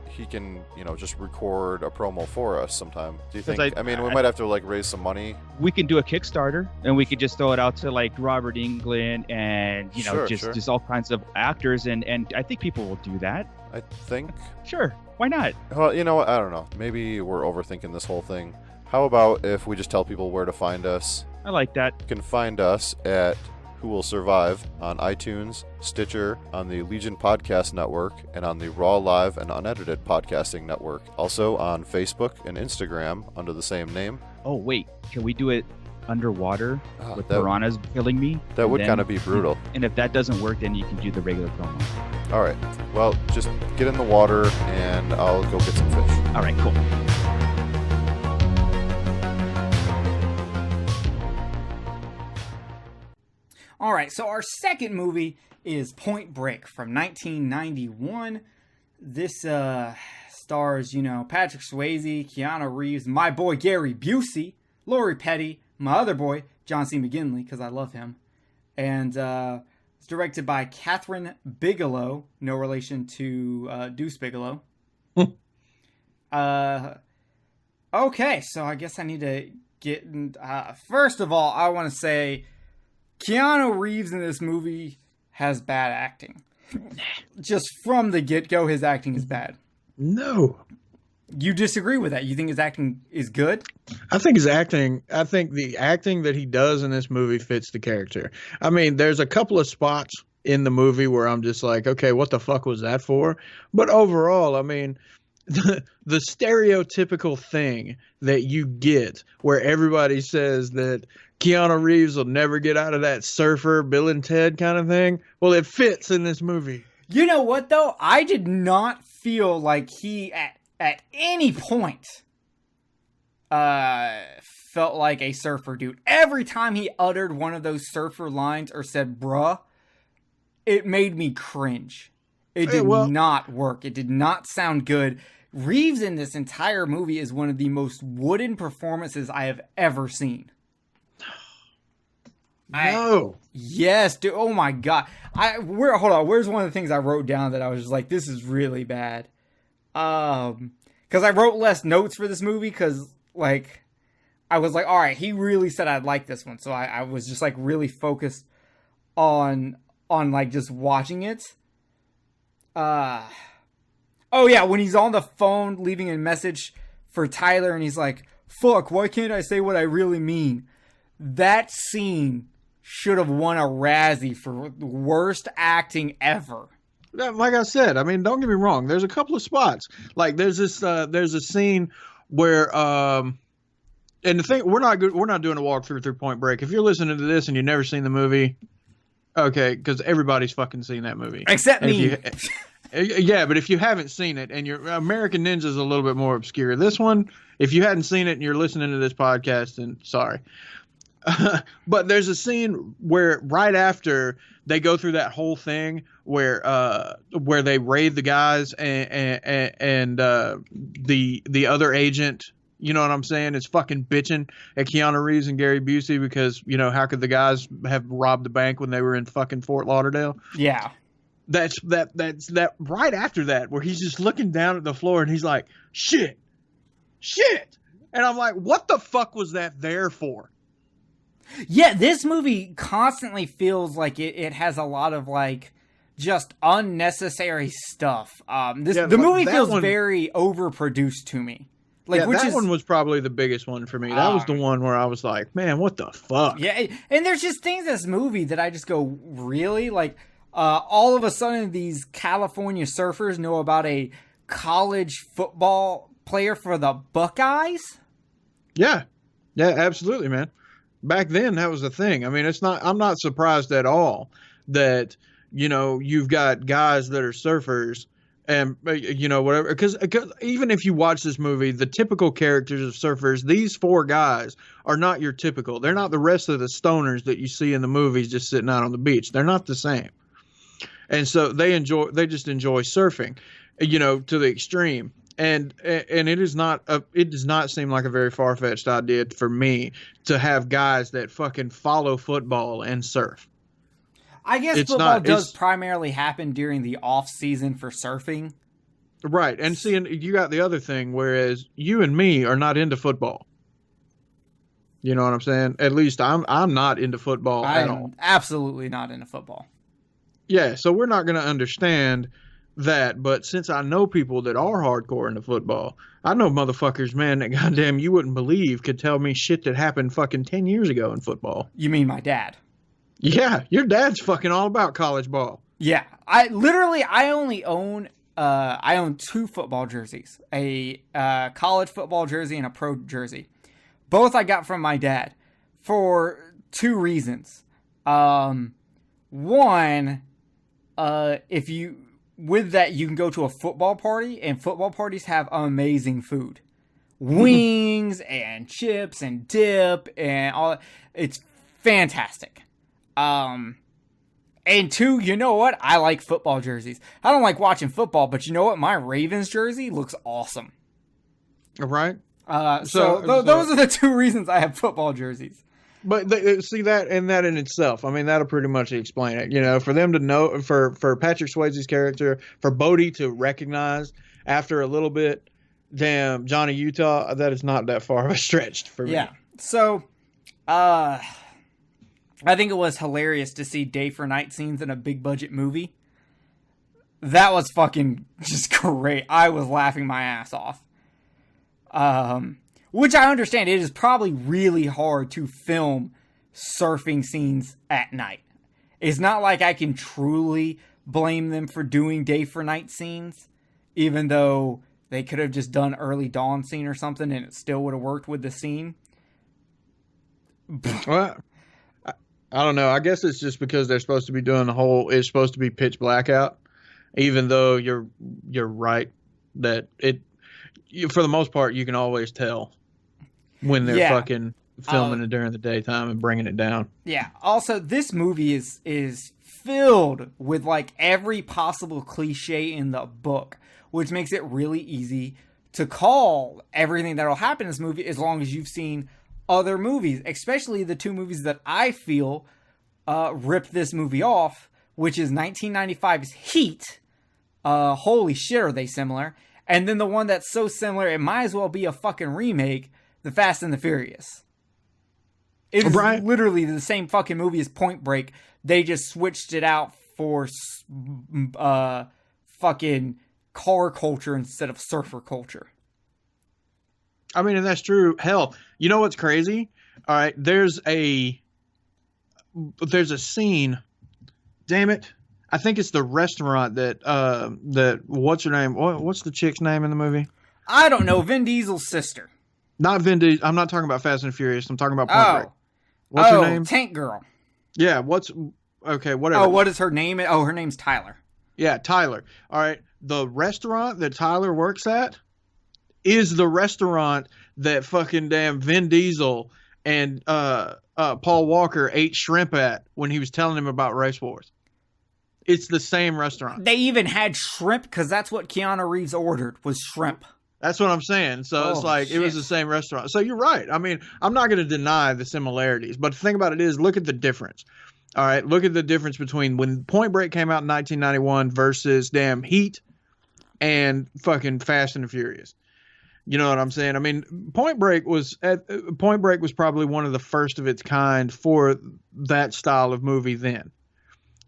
he can just record a promo for us sometime. Do you think? I mean, we might have to like raise some money. We can do a Kickstarter and we could just throw it out to like Robert Englund and just all kinds of actors, and I think people will do that. I think. Sure, why not? Well, you know what? I don't know. Maybe we're overthinking this whole thing. How about if we just tell people where to find us? I like that. You can find us at Who Will Survive on iTunes, Stitcher, on the Legion Podcast Network, and on the Raw Live and Unedited Podcasting Network. Also on Facebook and Instagram under the same name. Oh wait, can we do it underwater with that- piranhas killing me? That And would then- kind of be brutal. And if that doesn't work, then you can do the regular promo. All right. Well, just get in the water and I'll go get some fish. All right, cool. All right, so our second movie is Point Break from 1991. This stars, Patrick Swayze, Keanu Reeves, my boy Gary Busey, Lori Petty, my other boy, John C. McGinley, because I love him. And it's directed by Catherine Bigelow, no relation to Deuce Bigelow. Okay, so I guess I need to get... first of all, I want to say... Keanu Reeves in this movie has bad acting. Just from the get-go, his acting is bad. No. You disagree with that? You think his acting is good? I think the acting that he does in this movie fits the character. I mean, there's a couple of spots in the movie where I'm just like, okay, what the fuck was that for? But overall, I mean, the stereotypical thing that you get where everybody says that Keanu Reeves will never get out of that surfer Bill and Ted kind of thing, well, it fits in this movie. You know what, though? I did not feel like he, at any point, felt like a surfer dude. Every time he uttered one of those surfer lines or said bruh, it made me cringe. It did not work. It did not sound good. Reeves in this entire movie is one of the most wooden performances I have ever seen. No. Yes, dude. Oh my god. Hold on. Where's one of the things I wrote down that I was just like, this is really bad? Because I wrote less notes for this movie because, like, I was like, all right, he really said I'd like this one. So I was just, like, really focused on like, just watching it. Oh, yeah, when he's on the phone leaving a message for Tyler and he's like, fuck, why can't I say what I really mean? That scene should have won a Razzie for the worst acting ever. Like I said, I mean, don't get me wrong. There's a couple of spots. Like there's a scene where, and the thing, we're not doing a walkthrough through Point Break. If you're listening to this and you've never seen the movie, okay, because everybody's fucking seen that movie. Except me. Yeah, but if you haven't seen it, and your American Ninja is a little bit more obscure. This one, if you hadn't seen it and you're listening to this podcast, then sorry. But there's a scene where right after they go through that whole thing where they raid the guys and the other agent, you know what I'm saying, is fucking bitching at Keanu Reeves and Gary Busey because, you know, how could the guys have robbed the bank when they were in fucking Fort Lauderdale? Yeah. That's right after that where he's just looking down at the floor and he's like, shit. And I'm like, what the fuck was that there for? Yeah, this movie constantly feels like it has a lot of, like, just unnecessary stuff. The movie feels very overproduced to me. Like, that one was probably the biggest one for me. That was the one where I was like, man, what the fuck? Yeah, and there's just things in this movie that I just go, really? Like, all of a sudden these California surfers know about a college football player for the Buckeyes? Yeah, absolutely, man. Back then, that was the thing. I mean, I'm not surprised at all that, you know, you've got guys that are surfers and, you know, whatever. Because even if you watch this movie, the typical characters of surfers, these four guys are not your typical. They're not the rest of the stoners that you see in the movies just sitting out on the beach. They're not the same. And so they just enjoy surfing, you know, to the extreme. And it does not seem like a very far-fetched idea for me to have guys that fucking follow football and surf. I guess football does primarily happen during the off season for surfing. Right. And seeing you got the other thing, whereas you and me are not into football. You know what I'm saying? At least I'm not into football at all. I'm absolutely not into football. Yeah, so we're not going to understand that, but since I know people that are hardcore into football, I know motherfuckers, man, that goddamn you wouldn't believe could tell me shit that happened fucking 10 years ago in football. You mean my dad? Yeah, your dad's fucking all about college ball. Yeah, I only own I own two football jerseys, a college football jersey and a pro jersey. Both I got from my dad for two reasons. One, if you with that, you can go to a football party, and football parties have amazing food. Wings and chips and dip and all. It's fantastic. And two, you know what? I like football jerseys. I don't like watching football, but you know what? My Ravens jersey looks awesome. Right. So those are the two reasons I have football jerseys. But see that in itself, I mean, that'll pretty much explain it. You know, for them to know, for Patrick Swayze's character, for Bodie to recognize after a little bit, damn, Johnny Utah, that is not that far of a stretch for me. Yeah. So, I think it was hilarious to see day for night scenes in a big budget movie. That was fucking just great. I was laughing my ass off. Which I understand, it is probably really hard to film surfing scenes at night. It's not like I can truly blame them for doing day for night scenes, even though they could have just done early dawn scene or something and it still would have worked with the scene. Well, I don't know. I guess it's just because they're supposed to be doing it's supposed to be pitch blackout, even though you're right that for the most part, you can always tell when they're fucking filming it during the daytime and bringing it down. Yeah. Also, this movie is filled with like every possible cliche in the book, which makes it really easy to call everything that'll happen in this movie as long as you've seen other movies, especially the two movies that I feel ripped this movie off, which is 1995's Heat. Holy shit, are they similar? And then the one that's so similar, it might as well be a fucking remake, The Fast and the Furious. It is literally the same fucking movie as Point Break. They just switched it out for fucking car culture instead of surfer culture. I mean, and that's true. Hell, you know what's crazy? All right, there's a scene. Damn it. I think it's the restaurant that what's her name? What's the chick's name in the movie? I don't know. Vin Diesel's sister. Not Vin Diesel. I'm not talking about Fast and Furious. I'm talking about Point Break. What's her name? Tank Girl. Yeah. Whatever. Oh, what is her name? Oh, her name's Tyler. Yeah, Tyler. All right. The restaurant that Tyler works at is the restaurant that fucking damn Vin Diesel and Paul Walker ate shrimp at when he was telling him about Race Wars. It's the same restaurant. They even had shrimp because that's what Keanu Reeves ordered was shrimp. That's what I'm saying. So it's like, shit. It was the same restaurant. So you're right. I mean, I'm not going to deny the similarities, but the thing about it is, look at the difference. All right, look at the difference between when Point Break came out in 1991 versus damn Heat and fucking Fast and the Furious. You know what I'm saying? I mean, Point Break was probably one of the first of its kind for that style of movie then.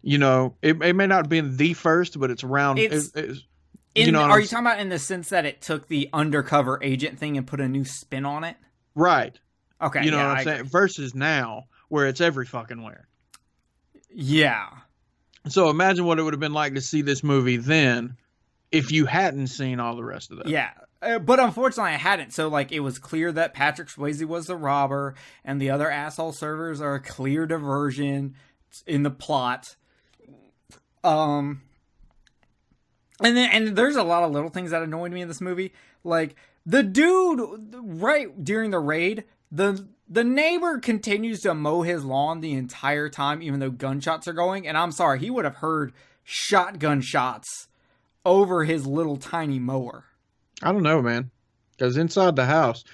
You know, it may not have been the first, but it's around. Are you talking about in the sense that it took the undercover agent thing and put a new spin on it? Right. Okay. You know what I'm saying? Versus now, where it's every fucking where. Yeah. So imagine what it would have been like to see this movie then if you hadn't seen all the rest of that. Yeah. But unfortunately, I hadn't. So, like, it was clear that Patrick Swayze was the robber, and the other asshole servers are a clear diversion in the plot. And there's a lot of little things that annoyed me in this movie. Like, the dude, right during the raid, the neighbor continues to mow his lawn the entire time, even though gunshots are going. And I'm sorry, he would have heard shotgun shots over his little tiny mower. I don't know, man, because inside the house,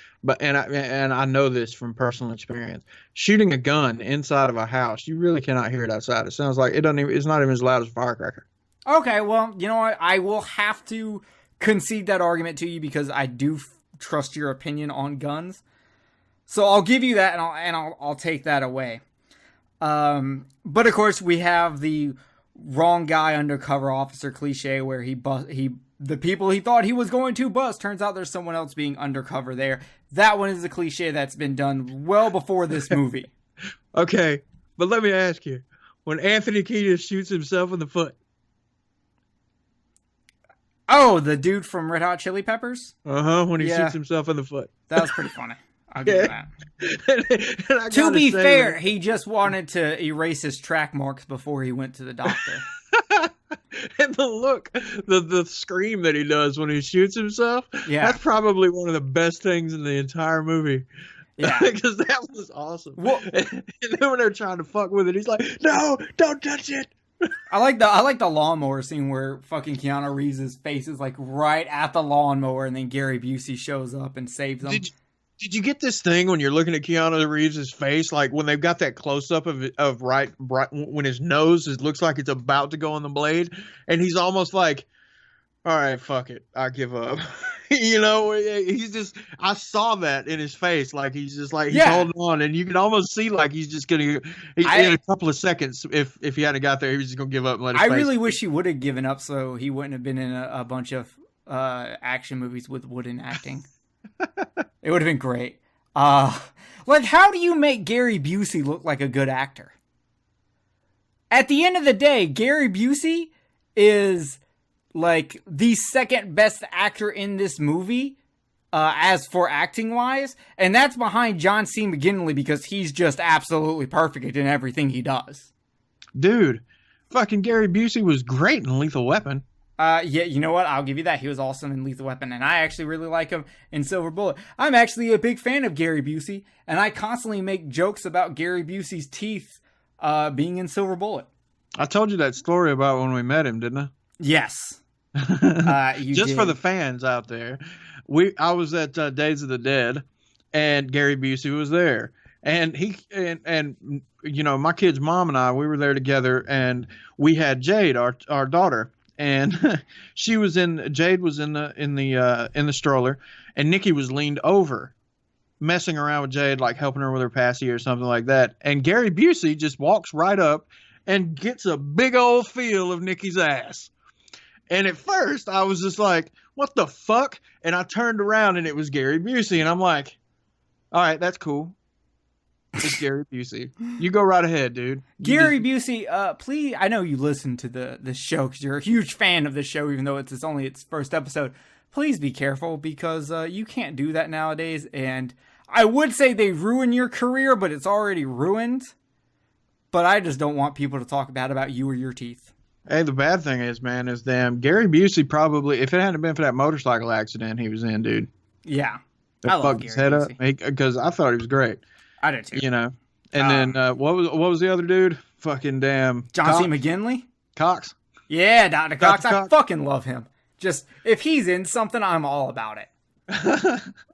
and I know this from personal experience, shooting a gun inside of a house, you really cannot hear it outside. It sounds like it's not even as loud as a firecracker. Okay, well, you know what? I will have to concede that argument to you because I do trust your opinion on guns. So I'll give you that, and I'll take that away. But of course, we have the wrong guy undercover officer cliche where the people he thought he was going to bust, turns out there's someone else being undercover there. That one is a cliche that's been done well before this movie. Okay, but let me ask you, when Anthony Kiedis shoots himself in the foot. Oh, the dude from Red Hot Chili Peppers? When he shoots himself in the foot. That was pretty funny. I'll give that. To be fair, he just wanted to erase his track marks before he went to the doctor. And the look, the scream that he does when he shoots himself, that's probably one of the best things in the entire movie. Yeah. Because that was awesome. Well, and then when they're trying to fuck with it, he's like, no, don't touch it. I like the lawnmower scene where fucking Keanu Reeves' face is like right at the lawnmower, and then Gary Busey shows up and saves him. Did you get this thing when you're looking at Keanu Reeves' face, like when they've got that close up of right when his nose looks like it's about to go on the blade, and he's almost like all right, fuck it, I give up. You know, he's just, I saw that in his face, like he's just like he's holding on, and you can almost see like he's just gonna in a couple of seconds, if he hadn't got there, he was just gonna give up and let his face. Really wish he would have given up so he wouldn't have been in a bunch of action movies with wooden acting. It would have been great. Like, how do you make Gary Busey look like a good actor? At the end of the day, Gary Busey is like the second best actor in this movie, as for acting wise, and that's behind John C. McGinley because he's just absolutely perfect in everything he does. Dude, fucking Gary Busey was great in Lethal Weapon. Yeah, you know what? I'll give you that. He was awesome in Lethal Weapon, and I actually really like him in Silver Bullet. I'm actually a big fan of Gary Busey, and I constantly make jokes about Gary Busey's teeth being in Silver Bullet. I told you that story about when we met him, didn't I? Yes. You Just did. for the fans out there, I was at Days of the Dead, and Gary Busey was there, and he and you know, my kid's mom and I, we were there together, and we had Jade, our daughter, and Jade was in the stroller, and Nikki was leaned over, messing around with Jade, like helping her with her passy or something like that, and Gary Busey just walks right up and gets a big old feel of Nikki's ass. And at first, I was just like, what the fuck? And I turned around, and it was Gary Busey. And I'm like, all right, that's cool. It's Gary Busey. You go right ahead, dude. Gary Busey, please, I know you listen to the show because you're a huge fan of the show, even though it's only its first episode. Please be careful, because you can't do that nowadays. And I would say they ruin your career, but it's already ruined. But I just don't want people to talk bad about you or your teeth. Hey, the bad thing is, man, is Gary Busey probably, if it hadn't been for that motorcycle accident he was in, dude. Yeah. That fucked his head up. Because I thought he was great. I did too. You know. And then, what was the other dude? Fucking damn. John C. McGinley? Cox. Yeah, Dr. Cox. I fucking love him. Just, if he's in something, I'm all about it.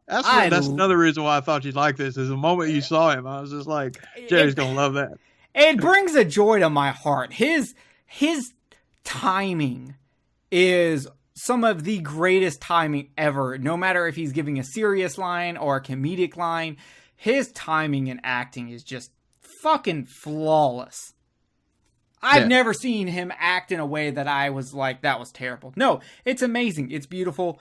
That's another reason why I thought you'd like this, is the moment you saw him, I was just like, Jerry's going to love that. It brings a joy to my heart. His timing is some of the greatest timing ever. No matter if he's giving a serious line or a comedic line, his timing and acting is just fucking flawless. I've never seen him act in a way that I was like, that was terrible. No, it's amazing. It's beautiful.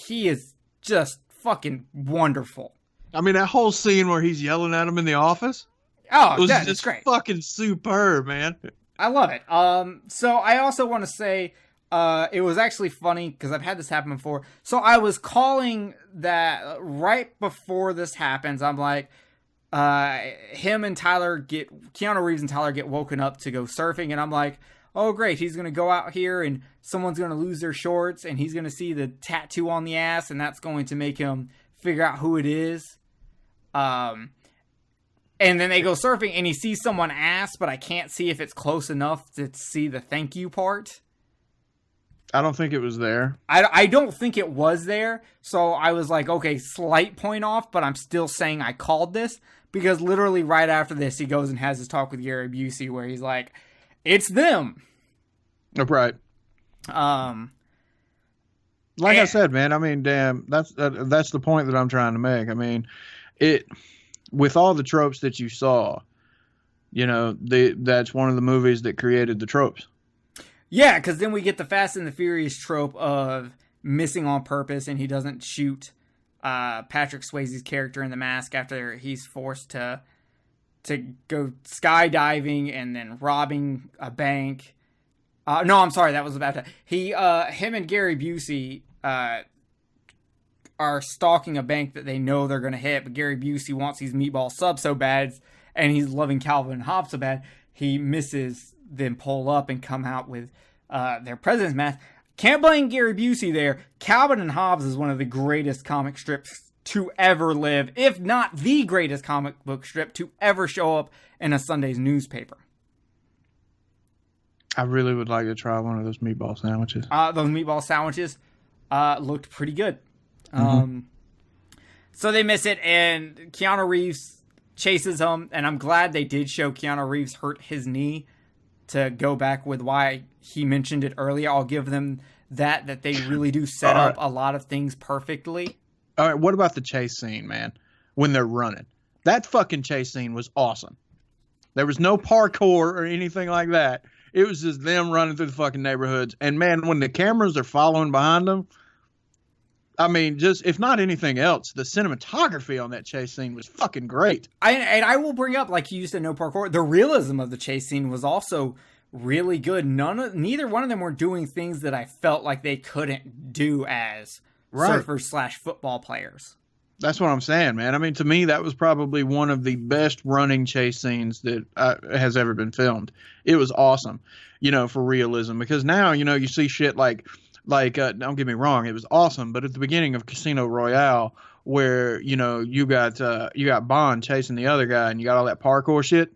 He is just fucking wonderful. I mean, that whole scene where he's yelling at him in the office. Oh, was that's just great. Fucking superb, man. I love it. So I also want to say, it was actually funny because I've had this happen before. So I was calling that right before this happens. I'm like, Keanu Reeves and Tyler get woken up to go surfing, and I'm like, oh great, he's gonna go out here and someone's gonna lose their shorts, and he's gonna see the tattoo on the ass, and that's going to make him figure out who it is. And then they go surfing, and he sees someone ass, but I can't see if it's close enough to see the thank you part. I don't think it was there. I don't think it was there. So I was like, okay, slight point off, but I'm still saying I called this. Because literally right after this, he goes and has his talk with Gary Busey where he's like, it's them. Right. Like I said, man, I mean, damn, that's the point that I'm trying to make. I mean, with all the tropes that you saw, you know, that's one of the movies that created the tropes. Yeah, because then we get the Fast and the Furious trope of missing on purpose, and he doesn't shoot Patrick Swayze's character in The Mask after he's forced to go skydiving and then robbing a bank. No, I'm sorry, that was about to. Him and Gary Busey are stalking a bank that they know they're going to hit, but Gary Busey wants these meatball subs so bad, and he's loving Calvin and Hobbes so bad, he misses them pull up and come out with their president's mask. Can't blame Gary Busey there. Calvin and Hobbes is one of the greatest comic strips to ever live, if not the greatest comic book strip to ever show up in a Sunday's newspaper. I really would like to try one of those meatball sandwiches. Those meatball sandwiches looked pretty good. So they miss it, and Keanu Reeves chases him, and I'm glad they did show Keanu Reeves hurt his knee to go back with why he mentioned it earlier. I'll give them that they really do set up a lot of things perfectly. All right, what about the chase scene, man? When they're running. That fucking chase scene was awesome. There was no parkour or anything like that. It was just them running through the fucking neighborhoods. And man, when the cameras are following behind them, I mean, just if not anything else, the cinematography on that chase scene was fucking great. And I will bring up, like you used to no parkour, the realism of the chase scene was also really good. Neither one of them were doing things that I felt like they couldn't do as surfers/football players. That's what I'm saying, man. I mean, to me, that was probably one of the best running chase scenes that has ever been filmed. It was awesome, for realism. Because now, you see shit like don't get me wrong, it was awesome. But at the beginning of Casino Royale, where you got Bond chasing the other guy, and you got all that parkour shit.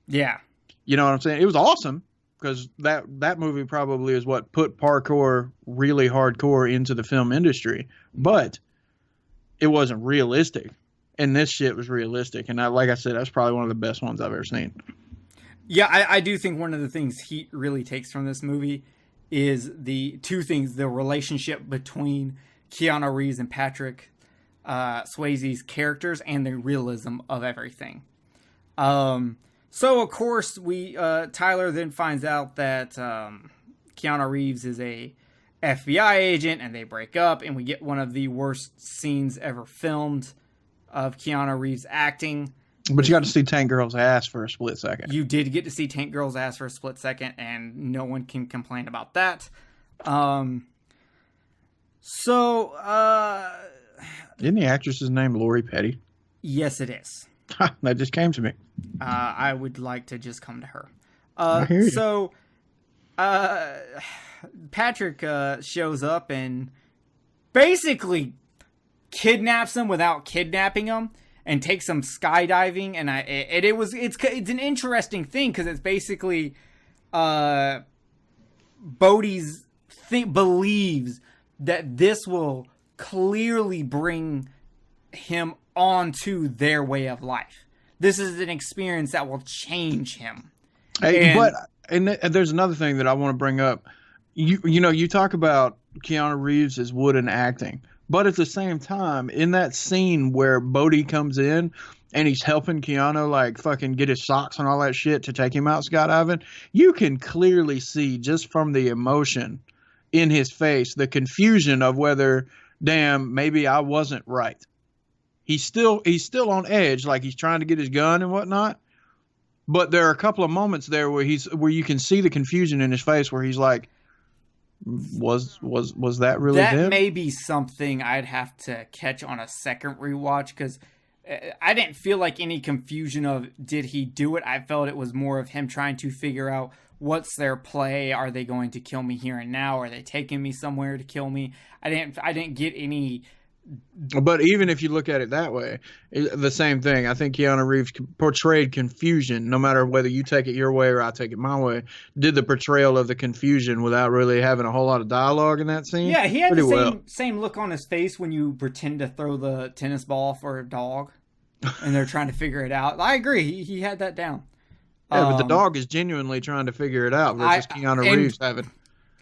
Yeah, you know what I'm saying? It was awesome because that movie probably is what put parkour really hardcore into the film industry, but it wasn't realistic, and this shit was realistic. And like I said, that's probably one of the best ones I've ever seen. Yeah, I do think one of the things Heat really takes from this movie is the two things: the relationship between Keanu Reeves and Patrick Swayze's characters, and the realism of everything. So of course Tyler then finds out that Keanu Reeves is a FBI agent, and they break up, and we get one of the worst scenes ever filmed of Keanu Reeves acting. But you got to see Tank Girl's ass for a split second. You did get to see Tank Girl's ass for a split second, and no one can complain about that. Isn't the actress's name Lori Petty? Yes, it is. That just came to me. I would like to just come to her. I hear you. So, Patrick shows up and basically kidnaps him without kidnapping him, and takes him skydiving. And it's an interesting thing because it's basically Bodhi's believes that this will clearly bring him onto their way of life. This is an experience that will change him. And there's another thing that I want to bring up. You talk about Keanu Reeves as wooden acting, but at the same time, in that scene where Bodhi comes in and he's helping Keanu like fucking get his socks and all that shit to take him out skydiving, you can clearly see just from the emotion in his face, the confusion of whether, damn, maybe I wasn't right. He's still on edge, like he's trying to get his gun and whatnot. But there are a couple of moments there where you can see the confusion in his face, where he's like, was that really him? That may be something I'd have to catch on a second rewatch, because I didn't feel like any confusion of did he do it. I felt it was more of him trying to figure out what's their play. Are they going to kill me here and now? Are they taking me somewhere to kill me? I didn't get any. But even if you look at it that way, the same thing. I think Keanu Reeves portrayed confusion, no matter whether you take it your way or I take it my way. Did the portrayal of the confusion without really having a whole lot of dialogue in that scene. Yeah, he had the same look on his face when you pretend to throw the tennis ball for a dog, and they're trying to figure it out. I agree. He had that down. Yeah, but the dog is genuinely trying to figure it out versus Keanu Reeves having.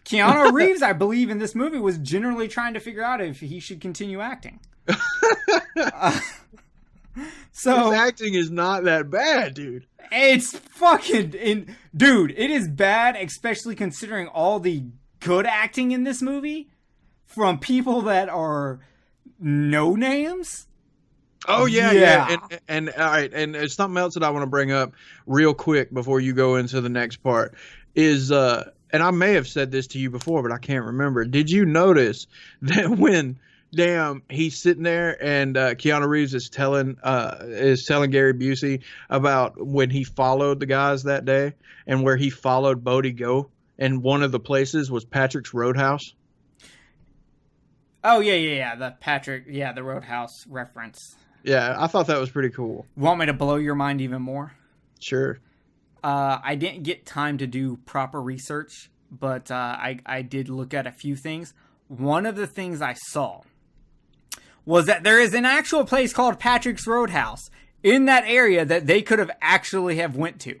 Keanu Reeves, I believe, in this movie was generally trying to figure out if he should continue acting. So his acting is not that bad, dude. It's fucking... Dude, it is bad, especially considering all the good acting in this movie from people that are no-names. Oh, yeah. And all right, and something else that I want to bring up real quick before you go into the next part is... and I may have said this to you before, but I can't remember. Did you notice that when, he's sitting there and Keanu Reeves is telling Gary Busey about when he followed the guys that day and where he followed Bodhi go, and one of the places was Patrick's Roadhouse? Oh, yeah. The Roadhouse reference. Yeah, I thought that was pretty cool. Want me to blow your mind even more? Sure. I didn't get time to do proper research, but I did look at a few things. One of the things I saw was that there is an actual place called Patrick's Roadhouse in that area that they could have actually have went to.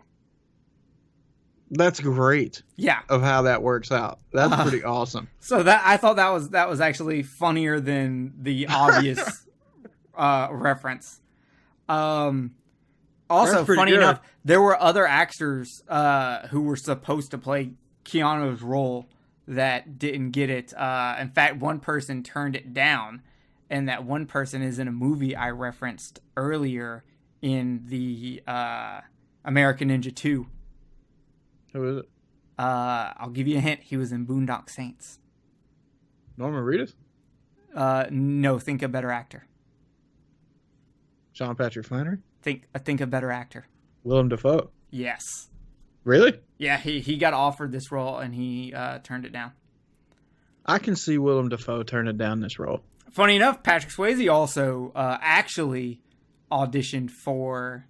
That's great. Yeah. Of how that works out. That's pretty awesome. So I thought that was actually funnier than the obvious reference. Also, funny good. enough, there were other actors who were supposed to play Keanu's role that didn't get it. In fact, one person turned it down, and that one person is in a movie I referenced earlier in the American Ninja 2. Who is it? I'll give you a hint. He was in Boondock Saints. Norman Reedus? No, think a better actor. Sean Patrick Flannery? Think a better actor. Willem Dafoe? Yes. Really? Yeah, he got offered this role and he turned it down. I can see Willem Dafoe turning down this role. Funny enough, Patrick Swayze also actually auditioned for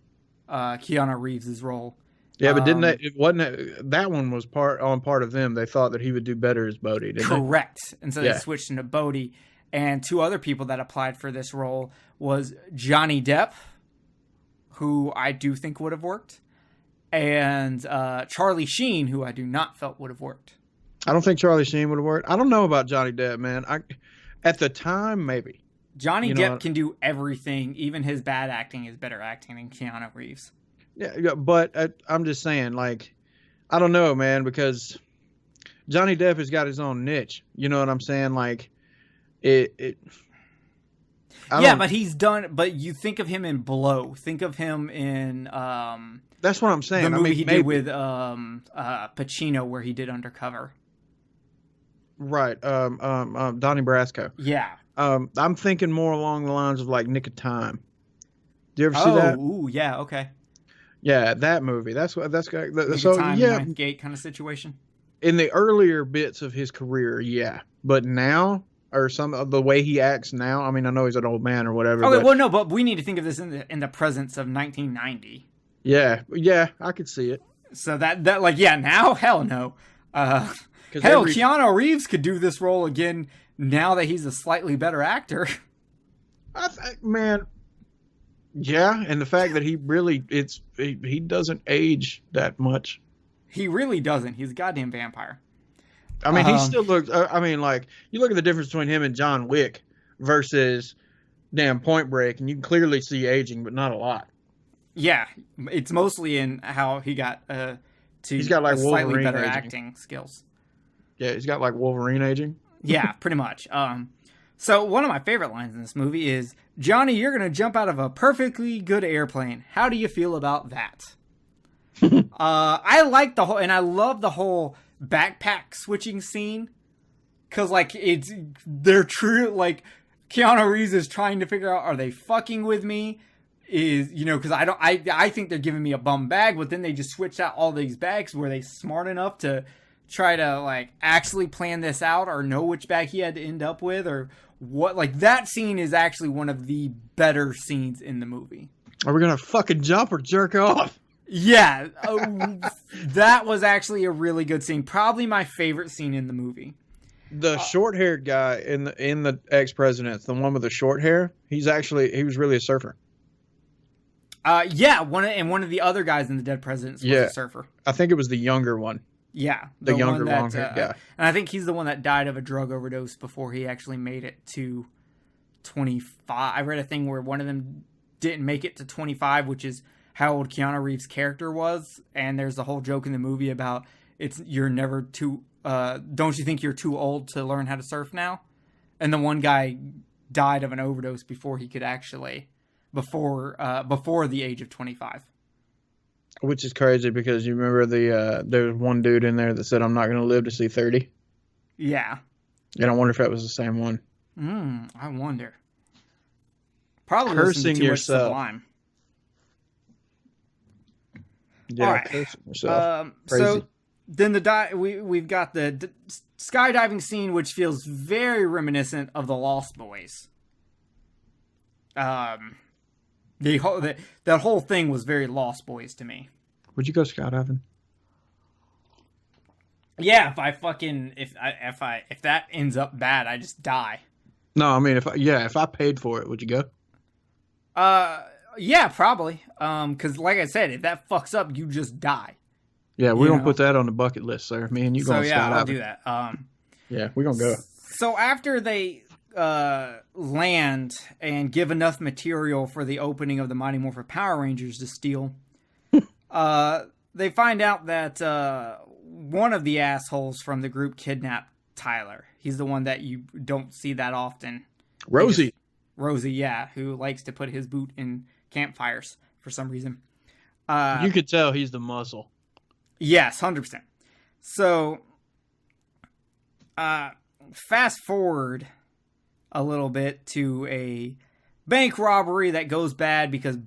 Keanu Reeves' role. Yeah, but that one was part of them. They thought that he would do better as Bodhi, didn't they? Correct. And so they switched into Bodhi. And two other people that applied for this role was Johnny Depp, who I do think would have worked, and Charlie Sheen, who I do not felt would have worked. I don't think Charlie Sheen would have worked. I don't know about Johnny Depp, man. At the time, maybe. Johnny Depp can do everything. Even his bad acting is better acting than Keanu Reeves. Yeah, but I'm just saying, like, I don't know, man, because Johnny Depp has got his own niche. You know what I'm saying? Like, but he's done. But you think of him in Blow. Think of him in that's what I'm saying. The movie he did with Pacino, where he did Undercover. Right. Donnie Brasco. Yeah. I'm thinking more along the lines of like Nick of Time. Do you ever see that? Ooh, yeah. Okay. Yeah, that movie. That's Nick of Time, Ninth Gate kind of situation. In the earlier bits of his career, yeah, but now. Or some of the way he acts now. I mean, I know he's an old man or whatever. Okay, well, no, but we need to think of this in the presence of 1990. Yeah, I could see it. So that now, hell no. Keanu Reeves could do this role again now that he's a slightly better actor. Man, yeah, and the fact that he doesn't age that much. He really doesn't. He's a goddamn vampire. I mean, he still looks. I mean, like you look at the difference between him and John Wick versus Point Break, and you can clearly see aging, but not a lot. Yeah, it's mostly in how he got he's got like slightly Wolverine better aging. acting skills. Yeah, he's got like Wolverine aging. Yeah, pretty much. So one of my favorite lines in this movie is, "Johnny, you're gonna jump out of a perfectly good airplane. How do you feel about that?" I like the whole, and I love the whole backpack switching scene, because like they're true. Like Keanu Reeves is trying to figure out, are they fucking with me? Because I think they're giving me a bum bag, but then they just switched out all these bags. Were they smart enough to try to like actually plan this out, or know which bag he had to end up with, or what? Like that scene is actually one of the better scenes in the movie. Are we gonna fucking jump or jerk off? Yeah, that was actually a really good scene. Probably my favorite scene in the movie. The short-haired guy in the Ex-Presidents, the one with the short hair, he was really a surfer. Yeah, one of the other guys in the Dead Presidents was a surfer. I think it was the younger one. Yeah, the younger long-haired guy. And I think he's the one that died of a drug overdose before he actually made it to 25. I read a thing where one of them didn't make it to 25, which is how old Keanu Reeves' character was, and there's a whole joke in the movie about you're never too don't you think you're too old to learn how to surf now? And the one guy died of an overdose before he could actually before the age of 25. Which is crazy, because you remember there was one dude in there that said, "I'm not going to live to see 30." Yeah. And I wonder if that was the same one. I wonder. Probably cursing too yourself. Much Sublime. Yeah, all right. So then we've got the skydiving scene, which feels very reminiscent of the Lost Boys. That whole thing was very Lost Boys to me. Would you go skydiving? Yeah, if that ends up bad, I just die. No, I mean if I paid for it, would you go? Yeah, probably. Because like I said, if that fucks up, you just die. Yeah, we're going to put that on the bucket list, sir. Me and you going to So, yeah, skydiving. I'll do that. Yeah, we're going to go. So after they land and give enough material for the opening of the Mighty Morphin Power Rangers to steal, they find out that one of the assholes from the group kidnapped Tyler. He's the one that you don't see that often. Rosie, yeah, who likes to put his boot in campfires for some reason. You could tell he's the muscle. Yes, 100%. So, fast forward a little bit to a bank robbery that goes bad because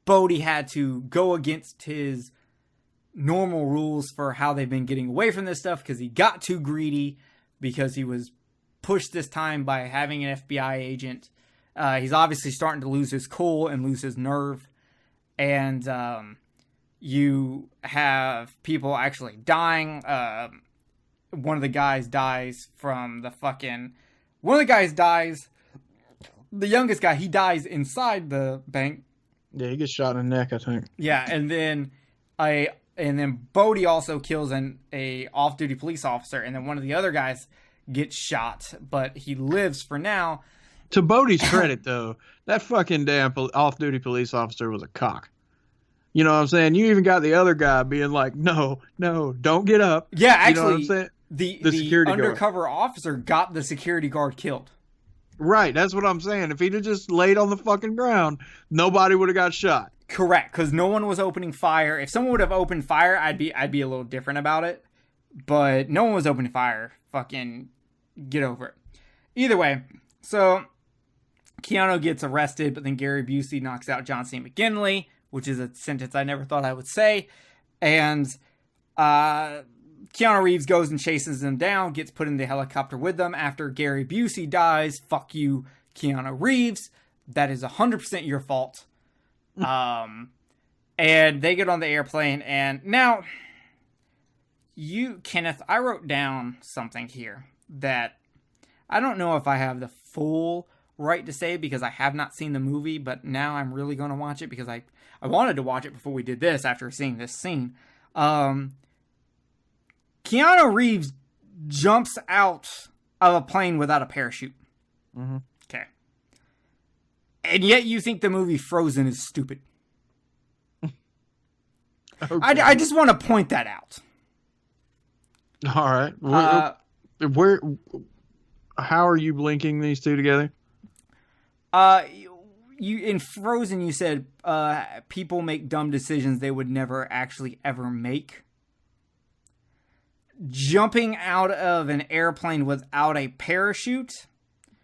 Bodhi had to go against his normal rules for how they've been getting away from this stuff because he got too greedy because he was pushed this time by having an FBI agent. He's obviously starting to lose his cool and lose his nerve. And you have people actually dying. One of the guys dies from the fucking... One of the guys dies. The youngest guy, he dies inside the bank. Yeah, he gets shot in the neck, I think. Yeah, and then Bodhi also kills a off-duty police officer, and then one of the other guys gets shot, but he lives for now. To Bodhi's credit, though, that fucking damn off-duty police officer was a cock. You know what I'm saying? You even got the other guy being like, no, don't get up. Yeah, actually, you know what I'm saying? The security undercover guard. officer got the security guard killed. Right, that's what I'm saying. If he'd have just laid on the fucking ground, nobody would have got shot. Correct, because no one was opening fire. If someone would have opened fire, I'd be a little different about it. But no one was opening fire. Fucking get over it. Either way, so Keanu gets arrested, but then Gary Busey knocks out John C. McGinley, which is a sentence I never thought I would say. And Keanu Reeves goes and chases them down, gets put in the helicopter with them after Gary Busey dies. Fuck you, Keanu Reeves. That is 100% your fault. And they get on the airplane, and now Kenneth, I wrote down something here that I don't know if I have the full right to say because I have not seen the movie, but now I'm really going to watch it because I wanted to watch it before we did this after seeing this scene. Keanu Reeves jumps out of a plane without a parachute. Mm-hmm. Okay. And yet you think the movie Frozen is stupid. Okay. I just want to point that out. All right. Where? How are you linking these two together? You in Frozen, you said people make dumb decisions they would never actually ever make. Jumping out of an airplane without a parachute.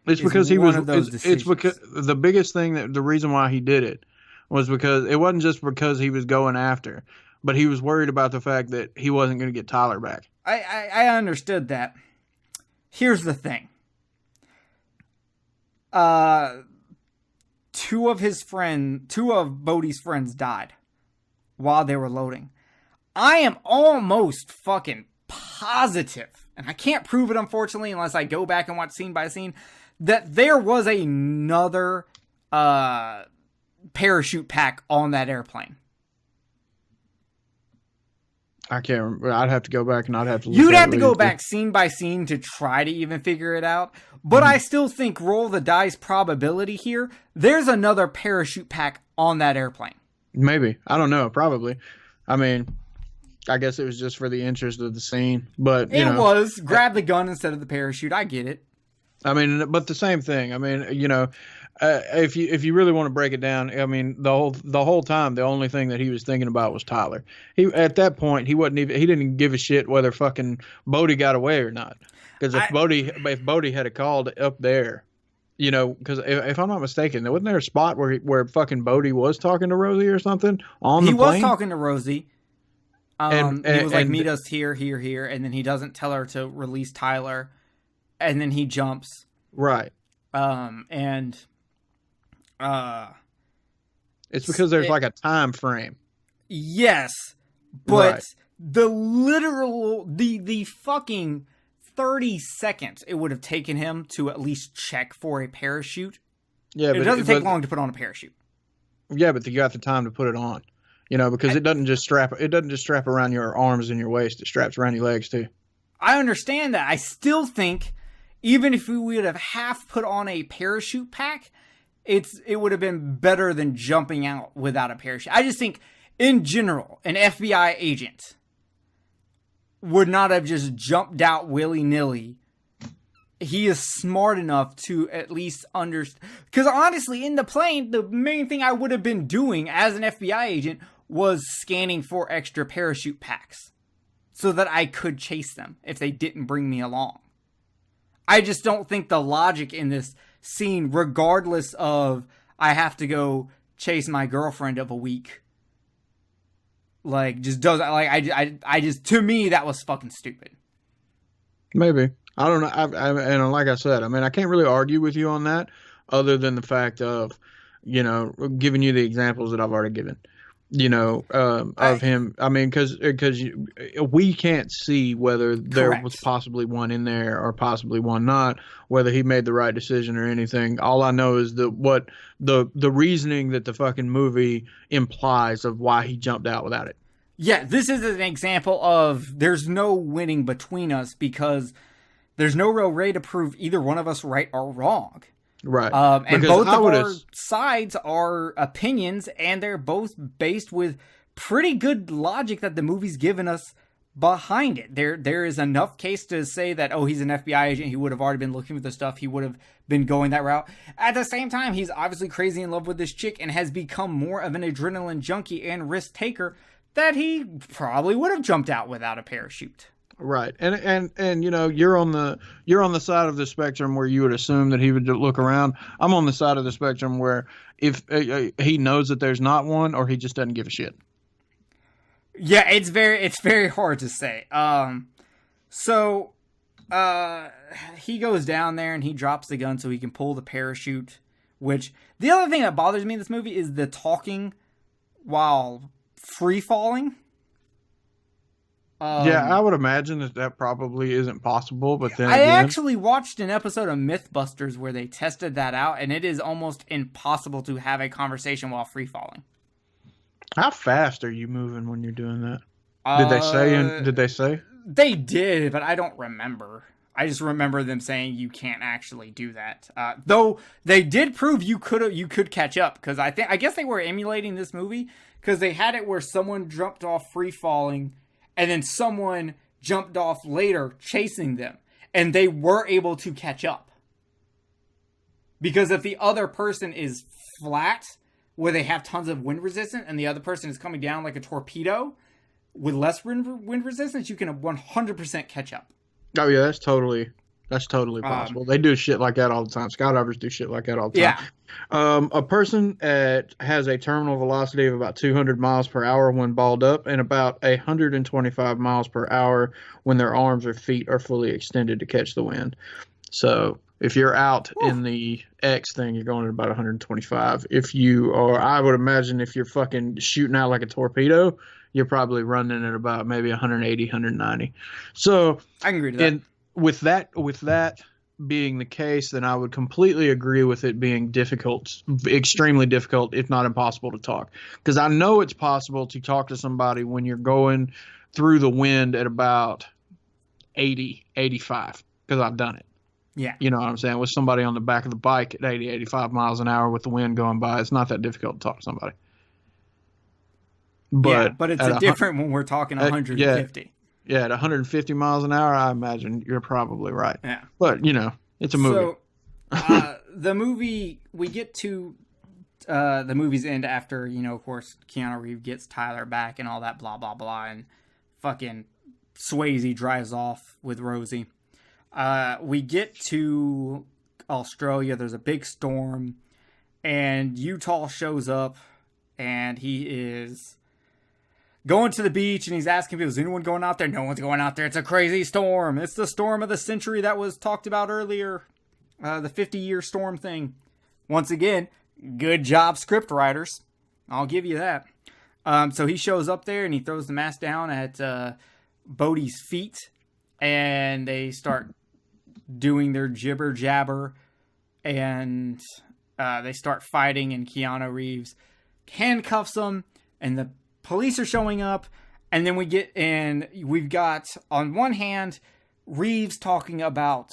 It's because he was. It's because the biggest thing the reason why he did it was because it wasn't just because he was going after, but he was worried about the fact that he wasn't going to get Tyler back. I understood that. Here's the thing. Two of Bodhi's friends died while they were loading. I am almost fucking positive, and I can't prove it unfortunately unless I go back and watch scene by scene, that there was another parachute pack on that airplane. I can't remember. I'd have to go back and I'd have to. You'd have to go back scene by scene to try to even figure it out. But I still think roll the dice probability here. There's another parachute pack on that airplane. Maybe. I don't know. Probably. I mean, I guess it was just for the interest of the scene. But it was grab the gun instead of the parachute. I get it. I mean, but the same thing. I mean, if you really want to break it down, I mean, the whole time, the only thing that he was thinking about was Tyler. At that point, he didn't give a shit whether fucking Bodhi got away or not. Because if Bodhi had called up there, because if I'm not mistaken, wasn't there a spot where fucking Bodhi was talking to Rosie or something on the plane? He was talking to Rosie. He was like, meet us here, and then he doesn't tell her to release Tyler, and then he jumps. Right. It's because there's like a time frame. Yes, but right. The fucking 30 seconds it would have taken him to at least check for a parachute. Yeah, it doesn't take long to put on a parachute. Yeah, but you got the time to put it on. You know, because it doesn't just strap around your arms and your waist. It straps around your legs too. I understand that. I still think, even if we would have half put on a parachute pack, it would have been better than jumping out without a parachute. I just think, in general, an FBI agent would not have just jumped out willy-nilly. He is smart enough to at least understand. Because honestly, in the plane, the main thing I would have been doing as an FBI agent was scanning for extra parachute packs so that I could chase them if they didn't bring me along. I just don't think the logic in this scene, regardless of I have to go chase my girlfriend of a week, like, just doesn't, like, I just, to me, that was fucking stupid. Maybe. I don't know. And like I said, I mean, I can't really argue with you on that other than the fact of, you know, giving you the examples that I've already given. You know, of him. I mean, because we can't see whether there was possibly one in there or possibly one not, whether he made the right decision or anything. All I know is what the reasoning that the fucking movie implies of why he jumped out without it. Yeah, this is an example of there's no winning between us because there's no real way to prove either one of us right or wrong. Right. And both of our sides are opinions, and they're both based with pretty good logic that the movie's given us behind it. There is enough case to say that, oh, he's an FBI agent. He would have already been looking for the stuff. He would have been going that route. At the same time, he's obviously crazy in love with this chick and has become more of an adrenaline junkie and risk taker that he probably would have jumped out without a parachute. Right. And you know, you're on the side of the spectrum where you would assume that he would look around. I'm on the side of the spectrum where if he knows that there's not one, or he just doesn't give a shit. Yeah, it's very hard to say. So he goes down there and he drops the gun so he can pull the parachute, which the other thing that bothers me in this movie is the talking while free falling. Yeah, I would imagine that probably isn't possible, but then I actually watched an episode of Mythbusters where they tested that out, and it is almost impossible to have a conversation while free falling. How fast are you moving when you're doing that? Did they say? They did, but I don't remember. I just remember them saying you can't actually do that. Though they did prove you could catch up, because I guess they were emulating this movie because they had it where someone jumped off free falling. And then someone jumped off later chasing them. And they were able to catch up. Because if the other person is flat, where they have tons of wind resistance, and the other person is coming down like a torpedo with less wind resistance, you can 100% catch up. Oh, yeah, that's totally possible. They do shit like that all the time. Skydivers do shit like that all the time. Yeah. A person has a terminal velocity of about 200 miles per hour when balled up, and about 125 miles per hour when their arms or feet are fully extended to catch the wind. So if you're out in the X thing, you're going at about 125. If you are, I would imagine if you're fucking shooting out like a torpedo, you're probably running at about maybe 180, 190. So I can agree to that. And with that being the case, then I would completely agree with it being difficult, extremely difficult, if not impossible to talk. Because I know it's possible to talk to somebody when you're going through the wind at about 80, 85, because I've done it. Yeah. You know what I'm saying? With somebody on the back of the bike at 80, 85 miles an hour with the wind going by, it's not that difficult to talk to somebody. But it's different when we're talking 150. Yeah, at 150 miles an hour, I imagine you're probably right. Yeah. But, you know, it's a movie. So, the movie, we get to the movie's end after, you know, of course, Keanu Reeves gets Tyler back and all that blah, blah, blah, and fucking Swayze drives off with Rosie. We get to Australia. There's a big storm, and Utah shows up, and he is going to the beach, and he's asking people, is anyone going out there? No one's going out there. It's a crazy storm. It's the storm of the century that was talked about earlier. The 50-year storm thing. Once again, good job, script writers. I'll give you that. So he shows up there, and he throws the mask down at Bodhi's feet, and they start doing their jibber jabber, and they start fighting, and Keanu Reeves handcuffs them, and the police are showing up, and then we've got, on one hand, Reeves talking about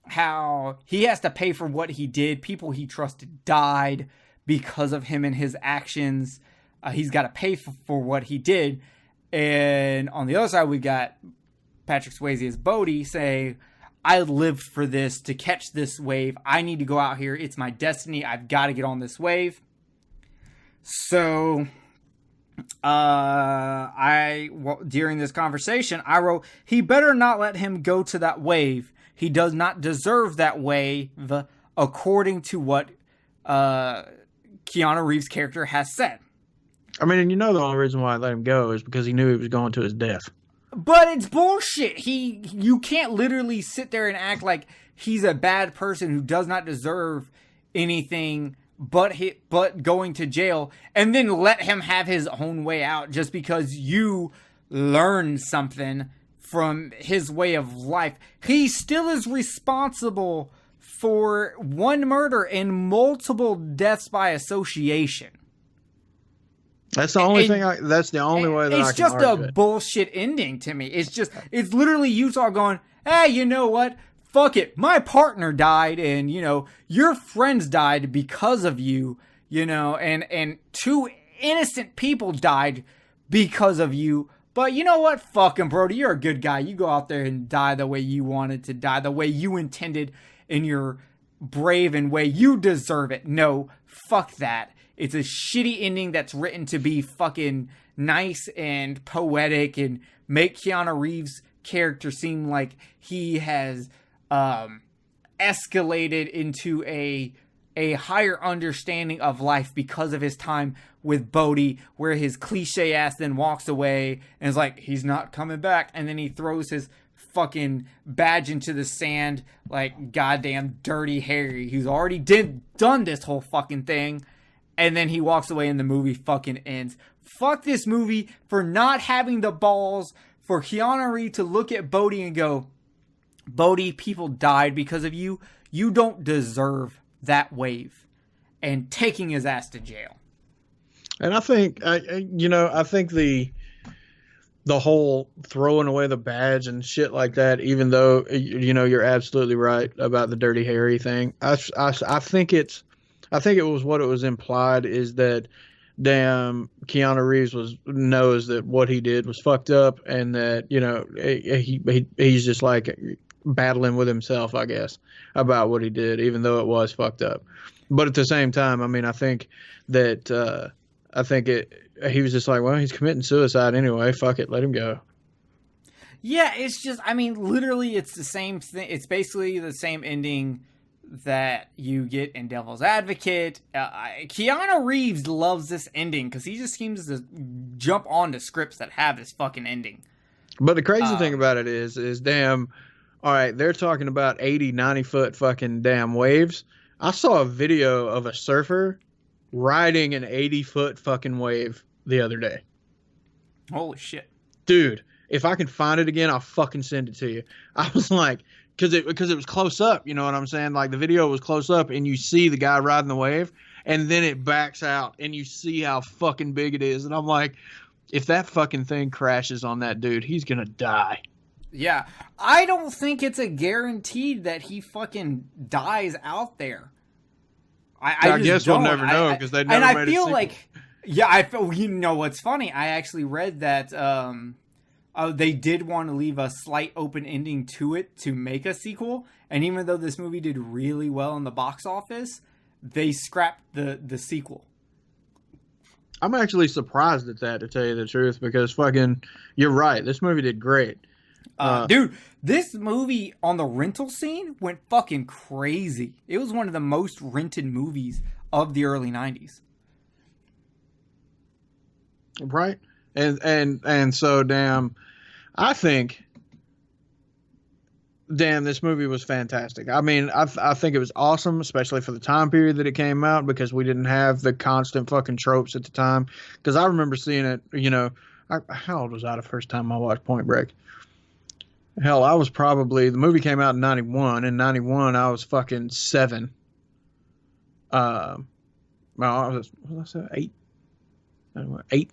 how he has to pay for what he did. People he trusted died because of him and his actions. He's got to pay for what he did. And on the other side, we've got Patrick Swayze as Bodhi saying, I lived for this, to catch this wave. I need to go out here. It's my destiny. I've got to get on this wave. So, during this conversation, I wrote, he better not let him go to that wave. He does not deserve that wave, according to what Keanu Reeves' character has said. I mean, and the only reason why I let him go is because he knew he was going to his death. But it's bullshit. You can't literally sit there and act like he's a bad person who does not deserve anything but going to jail, and then let him have his own way out just because you learned something from his way of life. He still is responsible for one murder and multiple deaths by association. That's the only thing. That's the only way that I can It's just argue a it. bullshit ending to me. It's literally Utah going, hey, you know what? Fuck it. My partner died, and your friends died because of you. And two innocent people died because of you. But you know what? Fuck him, Brody. You're a good guy. You go out there and die the way you wanted to die, the way you intended, in your brave and way. You deserve it. No, fuck that. It's a shitty ending that's written to be fucking nice and poetic and make Keanu Reeves' character seem like he has escalated into a higher understanding of life because of his time with Bodhi, where his cliche ass then walks away and is like, he's not coming back. And then he throws his fucking badge into the sand like goddamn Dirty Harry, who's already done this whole fucking thing. And then he walks away and the movie fucking ends. Fuck this movie for not having the balls for Keanu Reeves to look at Bodhi and go, Bodhi, people died because of you. You don't deserve that wave. And taking his ass to jail. And I think, I think the whole throwing away the badge and shit like that, even though, you're absolutely right about the Dirty Harry thing. I think it was what it was implied is that damn Keanu Reeves knows that what he did was fucked up, and that he's just like battling with himself, I guess, about what he did, even though it was fucked up. But at the same time, I mean, I think that he was just like, well, he's committing suicide anyway. Fuck it, let him go. Yeah, it's just, I mean, literally, it's the same thing. It's basically the same ending that you get in Devil's Advocate. Keanu Reeves loves this ending because he just seems to jump onto scripts that have this fucking ending. But the crazy thing about it is damn, all right, they're talking about 80, 90 foot fucking damn waves. I saw a video of a surfer riding an 80-foot fucking wave the other day. Holy shit. Dude, if I can find it again, I'll fucking send it to you. I was like, because it was close up, you know what I'm saying? Like the video was close up and you see the guy riding the wave and then it backs out and you see how fucking big it is. And I'm like, if that fucking thing crashes on that dude, he's going to die. Yeah. I don't think it's a guaranteed that he fucking dies out there. I guess we'll never know because they never made a sequel. And I feel like, you know what's funny? I actually read that they did want to leave a slight open ending to it to make a sequel. And even though this movie did really well in the box office, they scrapped the sequel. I'm actually surprised at that, to tell you the truth, because fucking, you're right. This movie did great. Dude, this movie on the rental scene went fucking crazy. It was one of the most rented movies of the early 90s. Right? And so, damn, I think, damn, this movie was fantastic. I mean, I think it was awesome, especially for the time period that it came out, because we didn't have the constant fucking tropes at the time. Because I remember seeing it, how old was I the first time I watched Point Break? Hell, I was probably, the movie came out in 91. In 91, I was fucking 7. Well, I was 8. 8.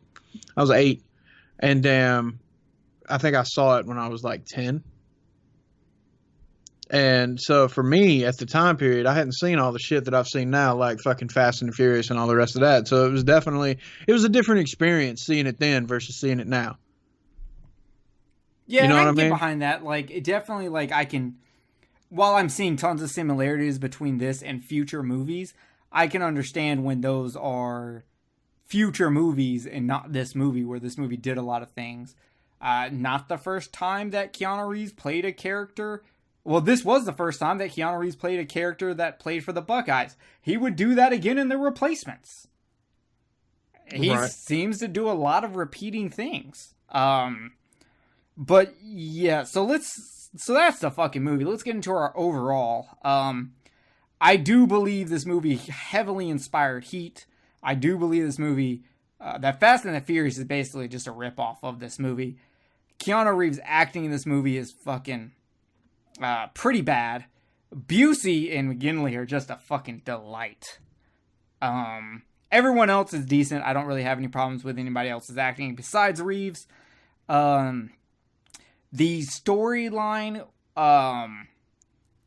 I was 8, and I think I saw it when I was like 10. And so for me, at the time period, I hadn't seen all the shit that I've seen now, like fucking Fast and the Furious and all the rest of that. So it was a different experience seeing it then versus seeing it now. Yeah, you know I what can I mean? get behind that. Like, it definitely, like, I can, while I'm seeing tons of similarities between this and future movies, I can understand when those are future movies and not this movie, where this movie did a lot of things. Not the first time that Keanu Reeves played a character. Well, this was the first time that Keanu Reeves played a character that played for the Buckeyes. He would do that again in The Replacements. He seems to do a lot of repeating things. But yeah, so that's the fucking movie. Let's get into our overall. I do believe this movie heavily inspired Heat. I do believe this movie, that Fast and the Furious is basically just a ripoff of this movie. Keanu Reeves acting in this movie is fucking pretty bad. Busey and McGinley are just a fucking delight. Everyone else is decent. I don't really have any problems with anybody else's acting besides Reeves. The storyline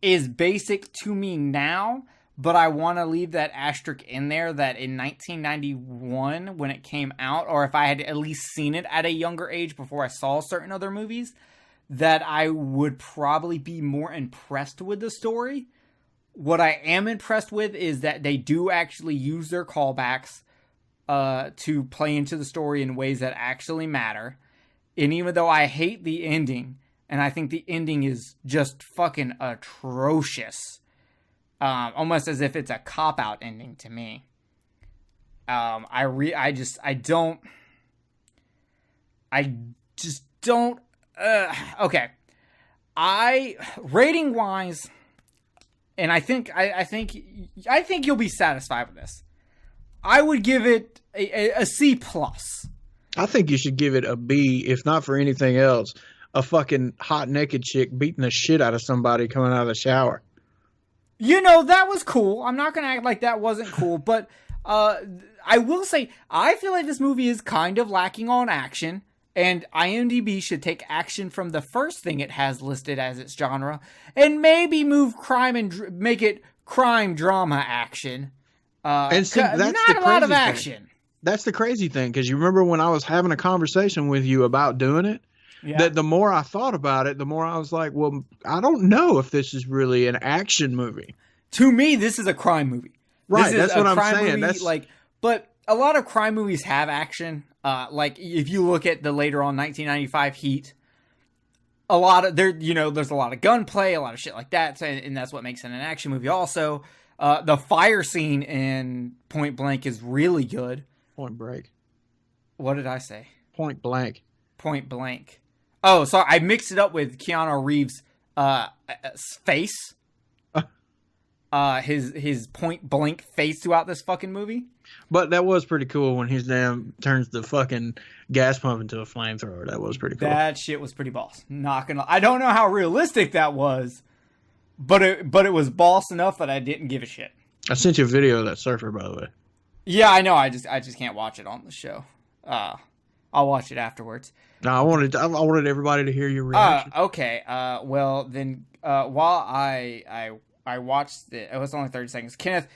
is basic to me now, but I want to leave that asterisk in there that in 1991, when it came out, or if I had at least seen it at a younger age before I saw certain other movies, that I would probably be more impressed with the story. What I am impressed with is that they do actually use their callbacks to play into the story in ways that actually matter. And even though I hate the ending, and I think the ending is just fucking atrocious, almost as if it's a cop-out ending to me. I just don't. Okay. Rating wise, and I think you'll be satisfied with this. I would give it a C+. I think you should give it a B, if not for anything else. A fucking hot naked chick beating the shit out of somebody coming out of the shower. You know, that was cool. I'm not gonna act like that wasn't cool, but I will say I feel like this movie is kind of lacking on action. And IMDb should take action from the first thing it has listed as its genre, and maybe move crime and make it crime drama action. And see, that's not a lot of action. That's the crazy thing, because you remember when I was having a conversation with you about doing it, that the more I thought about it, the more I was like, well, I don't know if this is really an action movie. To me, this is a crime movie. Right, that's what I'm saying. Movie, but a lot of crime movies have action. Like if you look at the later on 1995 Heat, a lot of there's a lot of gunplay, a lot of shit like that, and that's what makes it an action movie. Also, the fire scene in Point Blank is really good. Point Break. What did I say? Point Blank. Point Blank. Oh, sorry, I mixed it up with Keanu Reeves' face. His point blank face throughout this fucking movie. But that was pretty cool when his damn turns the fucking gas pump into a flamethrower. That was pretty cool. That shit was pretty boss. Not gonna. I don't know how realistic that was, but it was boss enough that I didn't give a shit. I sent you a video of that surfer, by the way. Yeah, I know. I just can't watch it on the show. I'll watch it afterwards. No, I wanted everybody to hear your reaction. Okay. Well then, while I watched it. It was only 30 seconds. Kenneth,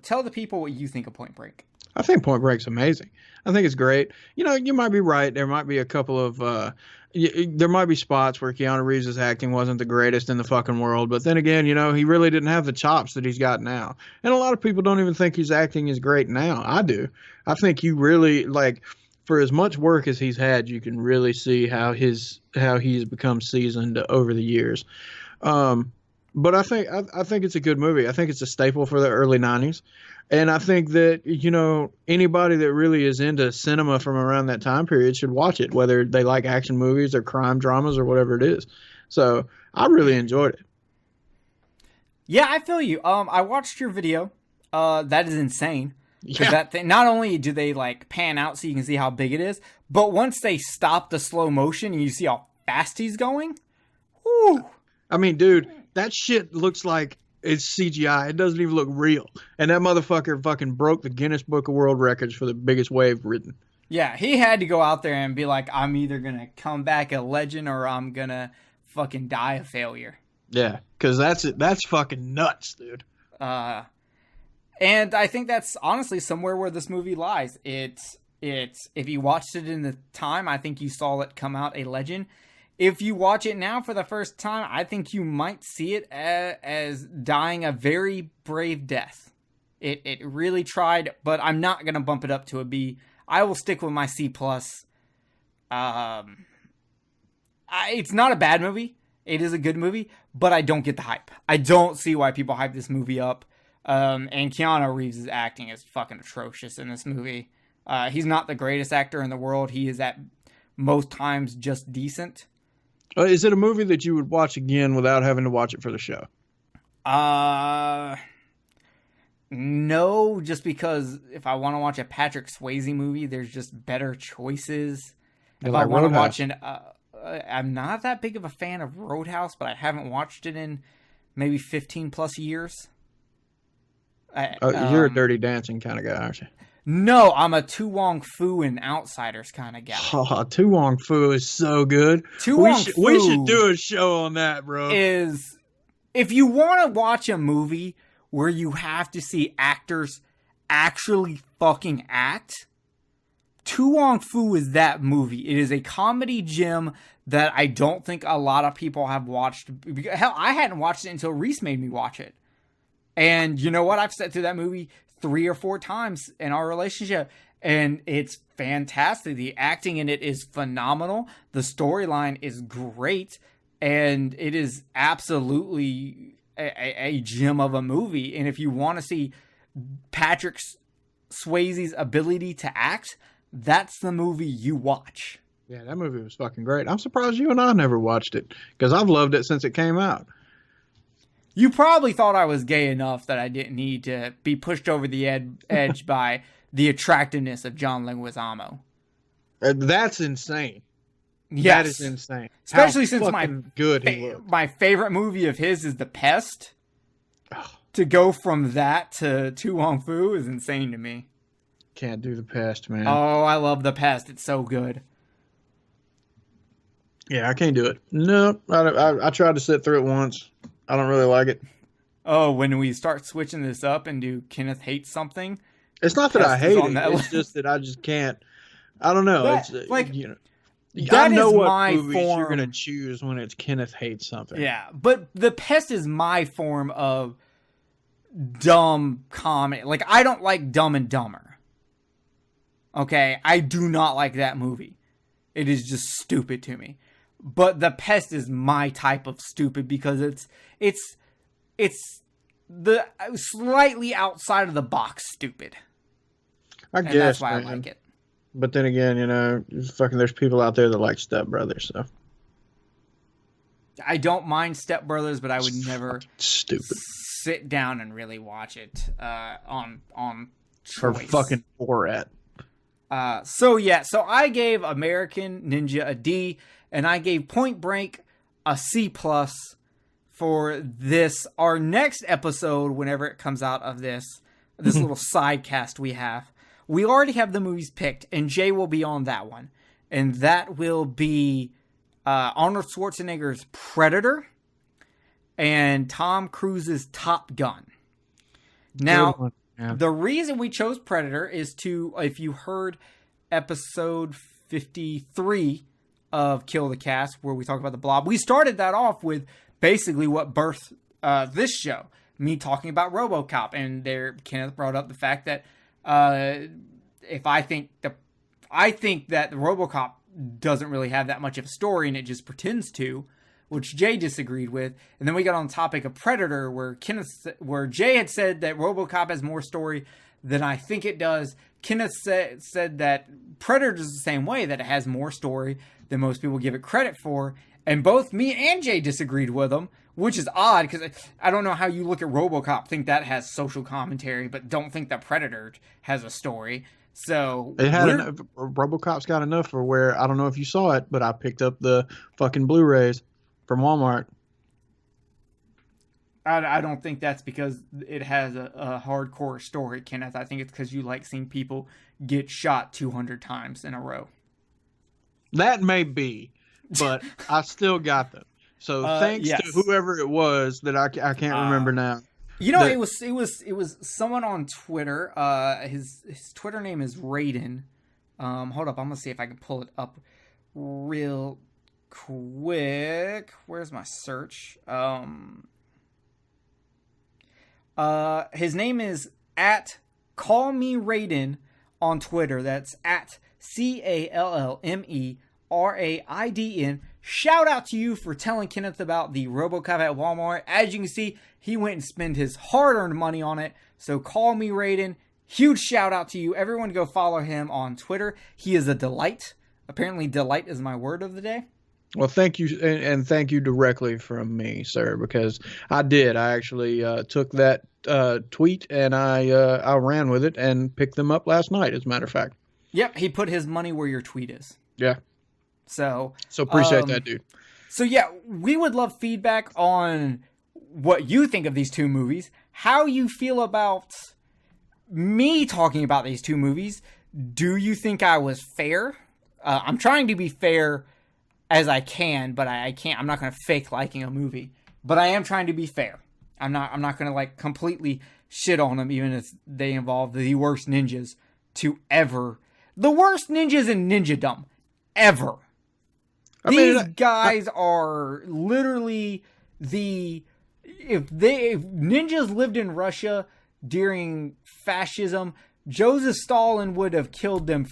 tell the people what you think of Point Break. I think Point Break's amazing. I think it's great. You know, you might be right. There might be a couple of there might be spots where Keanu Reeves' acting wasn't the greatest in the fucking world. But then again, you know, he really didn't have the chops that he's got now. And a lot of people don't even think his acting is great now. I do. I think you really, like, for as much work as he's had, you can really see how he's become seasoned over the years. But I think it's a good movie. I think it's a staple for the early 90s. And I think that, you know, anybody that really is into cinema from around that time period should watch it, whether they like action movies or crime dramas or whatever it is. So I really enjoyed it. Yeah, I feel you. I watched your video. That is insane. Because that thing, not only do they like pan out so you can see how big it is, but once they stop the slow motion and you see how fast he's going, whoo. I mean, dude, that shit looks like it's CGI. It doesn't even look real. And that motherfucker fucking broke the Guinness Book of World Records for the biggest wave ridden. Yeah, he had to go out there and be like, I'm either going to come back a legend or I'm going to fucking die a failure. Yeah, because that's fucking nuts, dude. And I think that's honestly somewhere where this movie lies. It's if you watched it in the time, I think you saw it come out a legend. If you watch it now for the first time, I think you might see it as dying a very brave death. It really tried, but I'm not going to bump it up to a B. I will stick with my C+. It's not a bad movie. It is a good movie, but I don't get the hype. I don't see why people hype this movie up. And Keanu Reeves' acting is fucking atrocious in this movie. He's not the greatest actor in the world. He is at most times just decent. Is it a movie that you would watch again without having to watch it for the show? No, just because if I want to watch a Patrick Swayze movie, there's just better choices. If I want to watch I'm not that big of a fan of Roadhouse, but I haven't watched it in maybe 15 plus years. You're a Dirty Dancing kind of guy, aren't you? No, I'm a Tu Wong Fu and Outsiders kind of guy. Oh, Tu Wong Fu is so good. We should do a show on that, bro. If you want to watch a movie where you have to see actors actually fucking act, Tu Wong Fu is that movie. It is a comedy gem that I don't think a lot of people have watched. Hell, I hadn't watched it until Reese made me watch it. And you know what? I've sat through that movie 3 or 4 times in our relationship, and it's fantastic. The acting in it is phenomenal. The storyline is great, and it is absolutely a gem of a movie. And if you want to see Patrick Swayze's ability to act, that's the movie you watch. Yeah, that movie was fucking great. I'm surprised you and I never watched it, because I've loved it since it came out. You probably thought I was gay enough that I didn't need to be pushed over the edge by the attractiveness of John Leguizamo. That's insane. Yes. That is insane. Especially since my favorite movie of his is The Pest. To go from that to Tu Wong Fu is insane to me. Can't do The Pest, man. Oh, I love The Pest. It's so good. Yeah, I can't do it. No, I tried to sit through it once. I don't really like it. Oh, when we start switching this up and do Kenneth hates something. It's not that I hate it. It's just that I just can't. I don't know. It's like, you know. That I know is what my movies form. you're going to choose when it's Kenneth hates something. Yeah, but The Pest is my form of dumb comedy. Like, I don't like Dumb and Dumber. Okay? I do not like that movie. It is just stupid to me. But The Pest is my type of stupid because it's the slightly outside of the box stupid. I guess that's why man. I like it. But then again, you know, there's people out there that like Step Brothers, so. I don't mind Step Brothers, but I would never stupid sit down and really watch it on choice. Or fucking Borat. So I gave American Ninja a D, and I gave Point Break a C+ for this. Our next episode, whenever it comes out of this little side cast we have, we already have the movies picked, and Jay will be on that one. And that will be Arnold Schwarzenegger's Predator and Tom Cruise's Top Gun. Now, the reason we chose Predator is if you heard episode 53 of Kill the Cast, where we talk about the Blob, we started that off with basically what birthed this show. Me talking about RoboCop, and Kenneth brought up the fact that I think that the RoboCop doesn't really have that much of a story, and it just pretends to, which Jay disagreed with. And then we got on the topic of Predator, where Jay had said that RoboCop has more story than I think it does. Kenneth said that Predator is the same way, that it has more story than most people give it credit for. And both me and Jay disagreed with him, which is odd, because I don't know how you look at RoboCop, think that has social commentary, but don't think that Predator has a story. So it had RoboCop's got enough for where, I don't know if you saw it, but I picked up the fucking Blu-rays from Walmart. I don't think that's because it has a hardcore story, Kenneth. I think it's because you like seeing people get shot 200 times in a row. That may be, but I still got them. So thanks to whoever it was that I can't remember now. You know, it was someone on Twitter. His Twitter name is Raiden. Hold up, I'm gonna see if I can pull it up real quick. Where's my search? His name is at Call Me Raiden on Twitter. That's at CallmeRaiden. Shout out to you for telling Kenneth about the RoboCop at Walmart. As you can see, he went and spent his hard-earned money on it. So Call Me Raiden. Huge shout out to you. Everyone go follow him on Twitter. He is a delight. Apparently delight is my word of the day. Well, thank you, and thank you directly from me, sir, because I did. I actually took that tweet and I ran with it and picked them up last night, as a matter of fact. Yep, he put his money where your tweet is. Yeah. So appreciate that, dude. So yeah, we would love feedback on what you think of these two movies, how you feel about me talking about these two movies. Do you think I was fair? I'm trying to be fair as I can, but I can't. I'm not going to fake liking a movie, but I am trying to be fair. I'm not going to like completely shit on them, even if they involve the worst ninjas to ever, the worst ninjas in ninjadom ever. These guys are literally if ninjas lived in Russia during fascism, Joseph Stalin would have killed them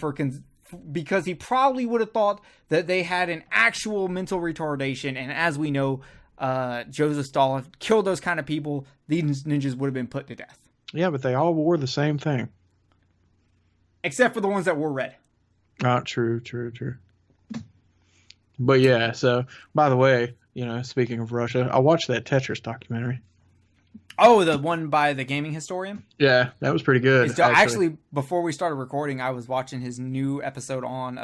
because he probably would have thought that they had an actual mental retardation. And as we know, Joseph Stalin killed those kind of people. These ninjas would have been put to death. Yeah, but they all wore the same thing. Except for the ones that wore red. Oh, true. But yeah, so, by the way, speaking of Russia, I watched that Tetris documentary. Oh, the one by the gaming historian? Yeah, that was pretty good. Actually, before we started recording, I was watching his new episode on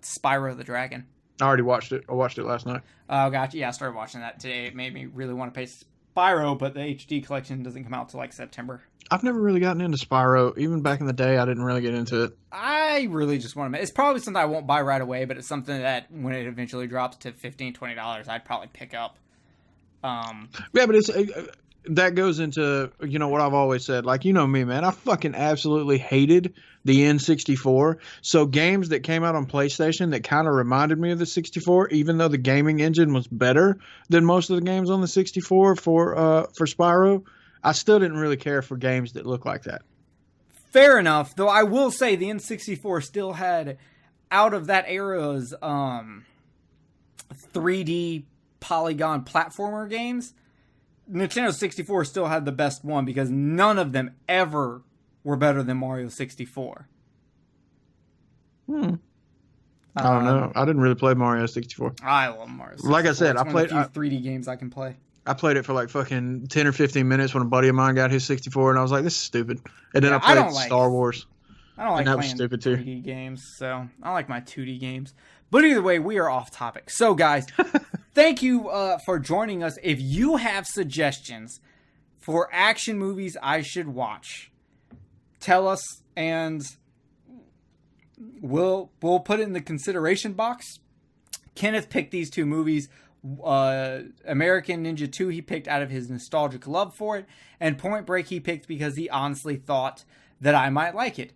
Spyro the Dragon. I already watched it. I watched it last night. Oh, gotcha. Yeah, I started watching that today. It made me really want to play Spyro, but the HD collection doesn't come out till like September. I've never really gotten into Spyro. Even back in the day, I didn't really get into it. I really just want to... It's probably something I won't buy right away, but it's something that when it eventually drops to $15, $20, I'd probably pick up. Yeah, but it's... that goes into, what I've always said. Like, me, man. I fucking absolutely hated the N64. So games that came out on PlayStation that kind of reminded me of the 64, even though the gaming engine was better than most of the games on the 64 for Spyro, I still didn't really care for games that look like that. Fair enough. Though I will say the N64 still had, out of that era's 3D polygon platformer games, Nintendo 64 still had the best one because none of them ever were better than Mario 64. I don't know. I didn't really play Mario 64. I love Mario 64. Like I said, I played a few 3D games I can play. I played it for like fucking 10 or 15 minutes when a buddy of mine got his 64, and I was like, this is stupid. And then I played Star Wars. I don't like playing 3D games, so I like my 2D games. But either way, we are off topic. So, guys, thank you for joining us. If you have suggestions for action movies I should watch, tell us, and we'll put it in the consideration box. Kenneth picked these two movies. American Ninja 2 he picked out of his nostalgic love for it, and Point Break he picked because he honestly thought that I might like it.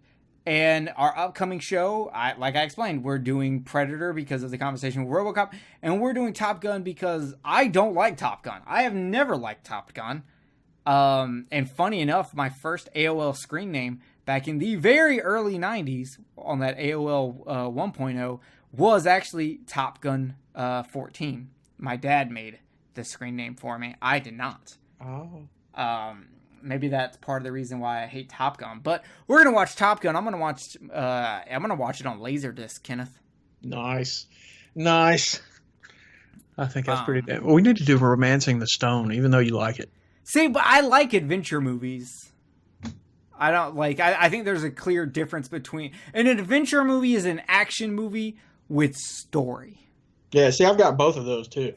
And our upcoming show, like I explained, we're doing Predator because of the conversation with RoboCop, and we're doing Top Gun because I don't like Top Gun. I have never liked Top Gun. And funny enough, my first AOL screen name back in the very early 90s on that AOL 1.0 was actually Top Gun 14. My dad made the screen name for me. I did not. Oh. Maybe that's part of the reason why I hate Top Gun. But we're gonna watch Top Gun. I'm gonna watch it on Laserdisc, Kenneth. Nice. I think that's pretty damn. We need to do Romancing the Stone, even though you like it. See, but I like adventure movies. I don't like. I think there's a clear difference between an adventure movie is an action movie with story. Yeah, see, I've got both of those too.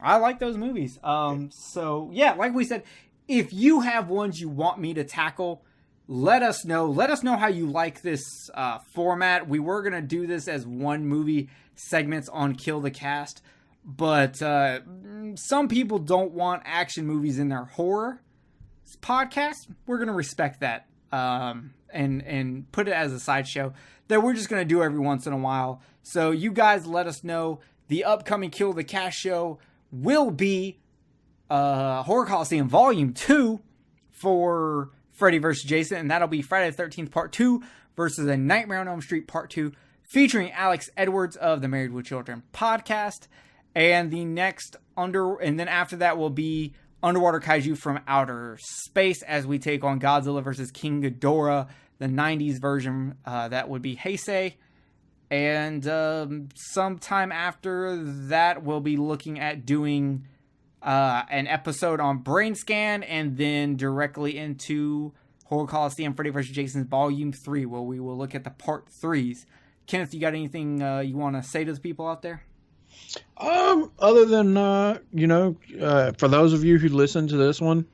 I like those movies. So yeah, like we said, if you have ones you want me to tackle, let us know. Let us know how you like this format. We were gonna do this as one movie segments on Kill the Cast, but some people don't want action movies in their horror podcast. We're gonna respect that and put it as a sideshow that we're just gonna do every once in a while. So you guys let us know. The upcoming Kill the Cast show will be Horror Coliseum Volume 2 for Freddy vs. Jason, and that'll be Friday the 13th Part 2 versus A Nightmare on Elm Street Part 2, featuring Alex Edwards of the Married with Children podcast. And then after that will be Underwater Kaiju from Outer Space as we take on Godzilla vs. King Ghidorah, the 90s version. That would be Heisei. And sometime after that, we'll be looking at doing an episode on Brain Scan, and then directly into Horror Coliseum Freddy vs. Jason Volume 3, where we will look at the Part 3s. Kenneth, you got anything you want to say to the people out there? Other than, for those of you who listen to this one,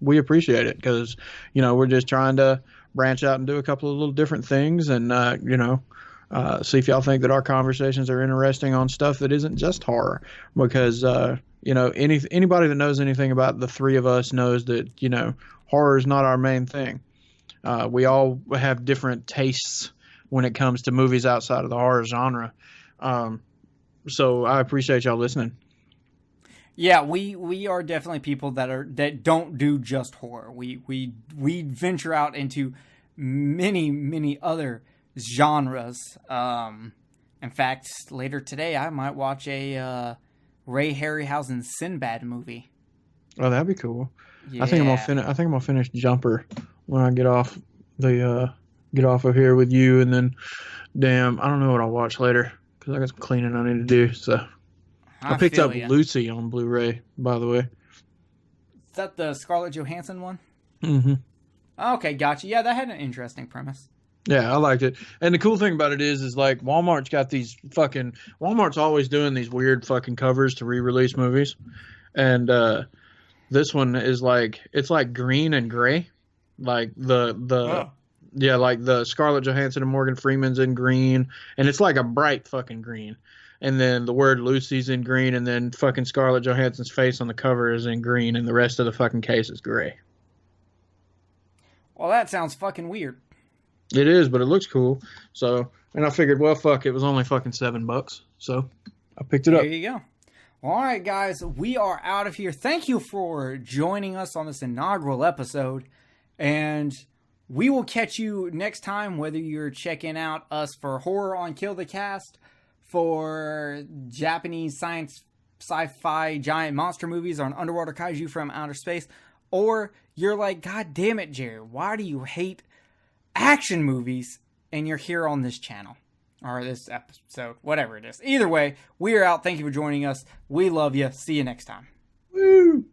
we appreciate it because, we're just trying to branch out and do a couple of little different things and, see if y'all think that our conversations are interesting on stuff that isn't just horror. Because, anybody that knows anything about the three of us knows that, horror is not our main thing. We all have different tastes when it comes to movies outside of the horror genre. So I appreciate y'all listening. Yeah, we are definitely people that don't do just horror. We venture out into many, many other genres. In fact, later today I might watch a Ray Harryhausen Sinbad movie. Oh, that'd be cool. Yeah. I think I'm gonna finish Jumper when I get off of here with you, and then I don't know what I'll watch later because I got some cleaning I need to do. So I picked up Lucy on Blu-ray, by the way. Is that the Scarlett Johansson one? Mm-hmm. Okay, gotcha. Yeah, that had an interesting premise. Yeah, I liked it. And the cool thing about it is like Walmart's always doing these weird fucking covers to re-release movies. And this one is it's like green and gray. Like like the Scarlett Johansson and Morgan Freeman's in green, and it's like a bright fucking green. And then the word Lucy's in green, and then fucking Scarlett Johansson's face on the cover is in green, and the rest of the fucking case is gray. Well, that sounds fucking weird. It is, but it looks cool. So, and I figured, well, fuck, it was only fucking $7. So I picked it up. There you go. All right, guys, we are out of here. Thank you for joining us on this inaugural episode. And we will catch you next time, whether you're checking out us for horror on Kill the Cast, for Japanese science sci-fi giant monster movies on Underwater Kaiju from Outer Space, or you're like, God damn it, Jared, why do you hate action movies? And you're here on this channel, or this episode, whatever it is. Either way, we are out. Thank you for joining us. We love you. See you next time. Woo!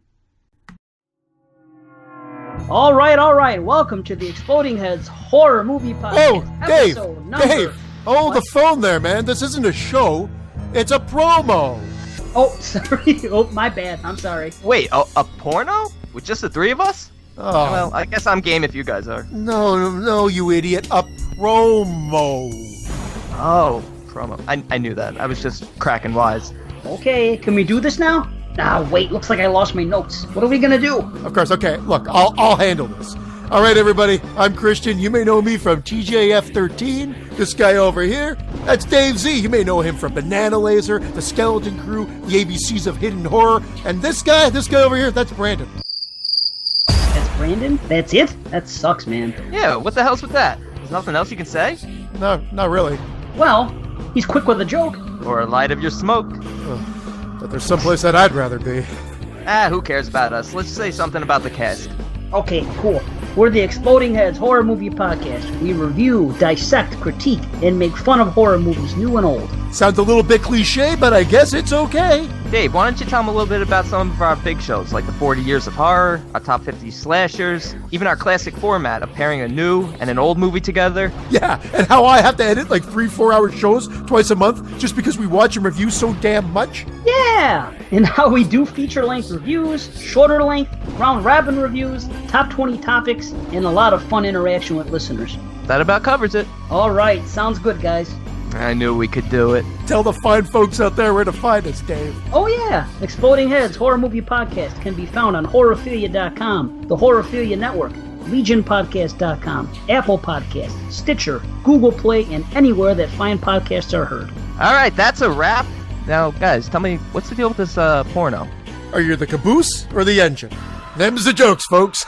All right. Welcome to the Exploding Heads Horror Movie Podcast. Oh, Dave, hold the phone there, man. This isn't a show. It's a promo. Oh, sorry. Oh, my bad. I'm sorry. Wait, a porno? With just the three of us? Oh. Well, I guess I'm game if you guys are. No, you idiot. A promo. Oh, promo. I knew that. I was just cracking wise. Okay, can we do this now? Wait, looks like I lost my notes. What are we gonna do? Of course, okay. Look, I'll handle this. All right, everybody. I'm Christian. You may know me from TJF 13. This guy over here, that's Dave Z. You may know him from Banana Laser, The Skeleton Crew, the ABCs of Hidden Horror. And this guy over here, that's Brandon. That's Brandon? That's it? That sucks, man. Yeah, what the hell's with that? There's nothing else you can say? No, not really. Well, he's quick with a joke. Or a light of your smoke. But there's someplace that I'd rather be. Who cares about us? Let's say something about the cast. Okay, cool. We're the Exploding Heads Horror Movie Podcast. We review, dissect, critique, and make fun of horror movies new and old. Sounds a little bit cliche, but I guess it's okay. Dave, why don't you tell them a little bit about some of our big shows, like the 40 Years of Horror, our top 50 slashers, even our classic format of pairing a new and an old movie together. Yeah, and how I have to edit like 3-4 hour shows twice a month just because we watch and review so damn much. Yeah, and how we do feature-length reviews, shorter length, round-robin reviews, top 20 topics, and a lot of fun interaction with listeners. That about covers it. All right, sounds good, guys. I knew we could do it. Tell the fine folks out there where to find us, Dave. Oh yeah, Exploding Heads Horror Movie Podcast can be found on Horrorphilia.com, the Horrorphilia Network, LegionPodcast.com, Apple Podcasts, Stitcher, Google Play, and anywhere that fine podcasts are heard. All right, that's a wrap. Now, guys, tell me, what's the deal with this porno? Are you the caboose or the engine? Them's the jokes, folks.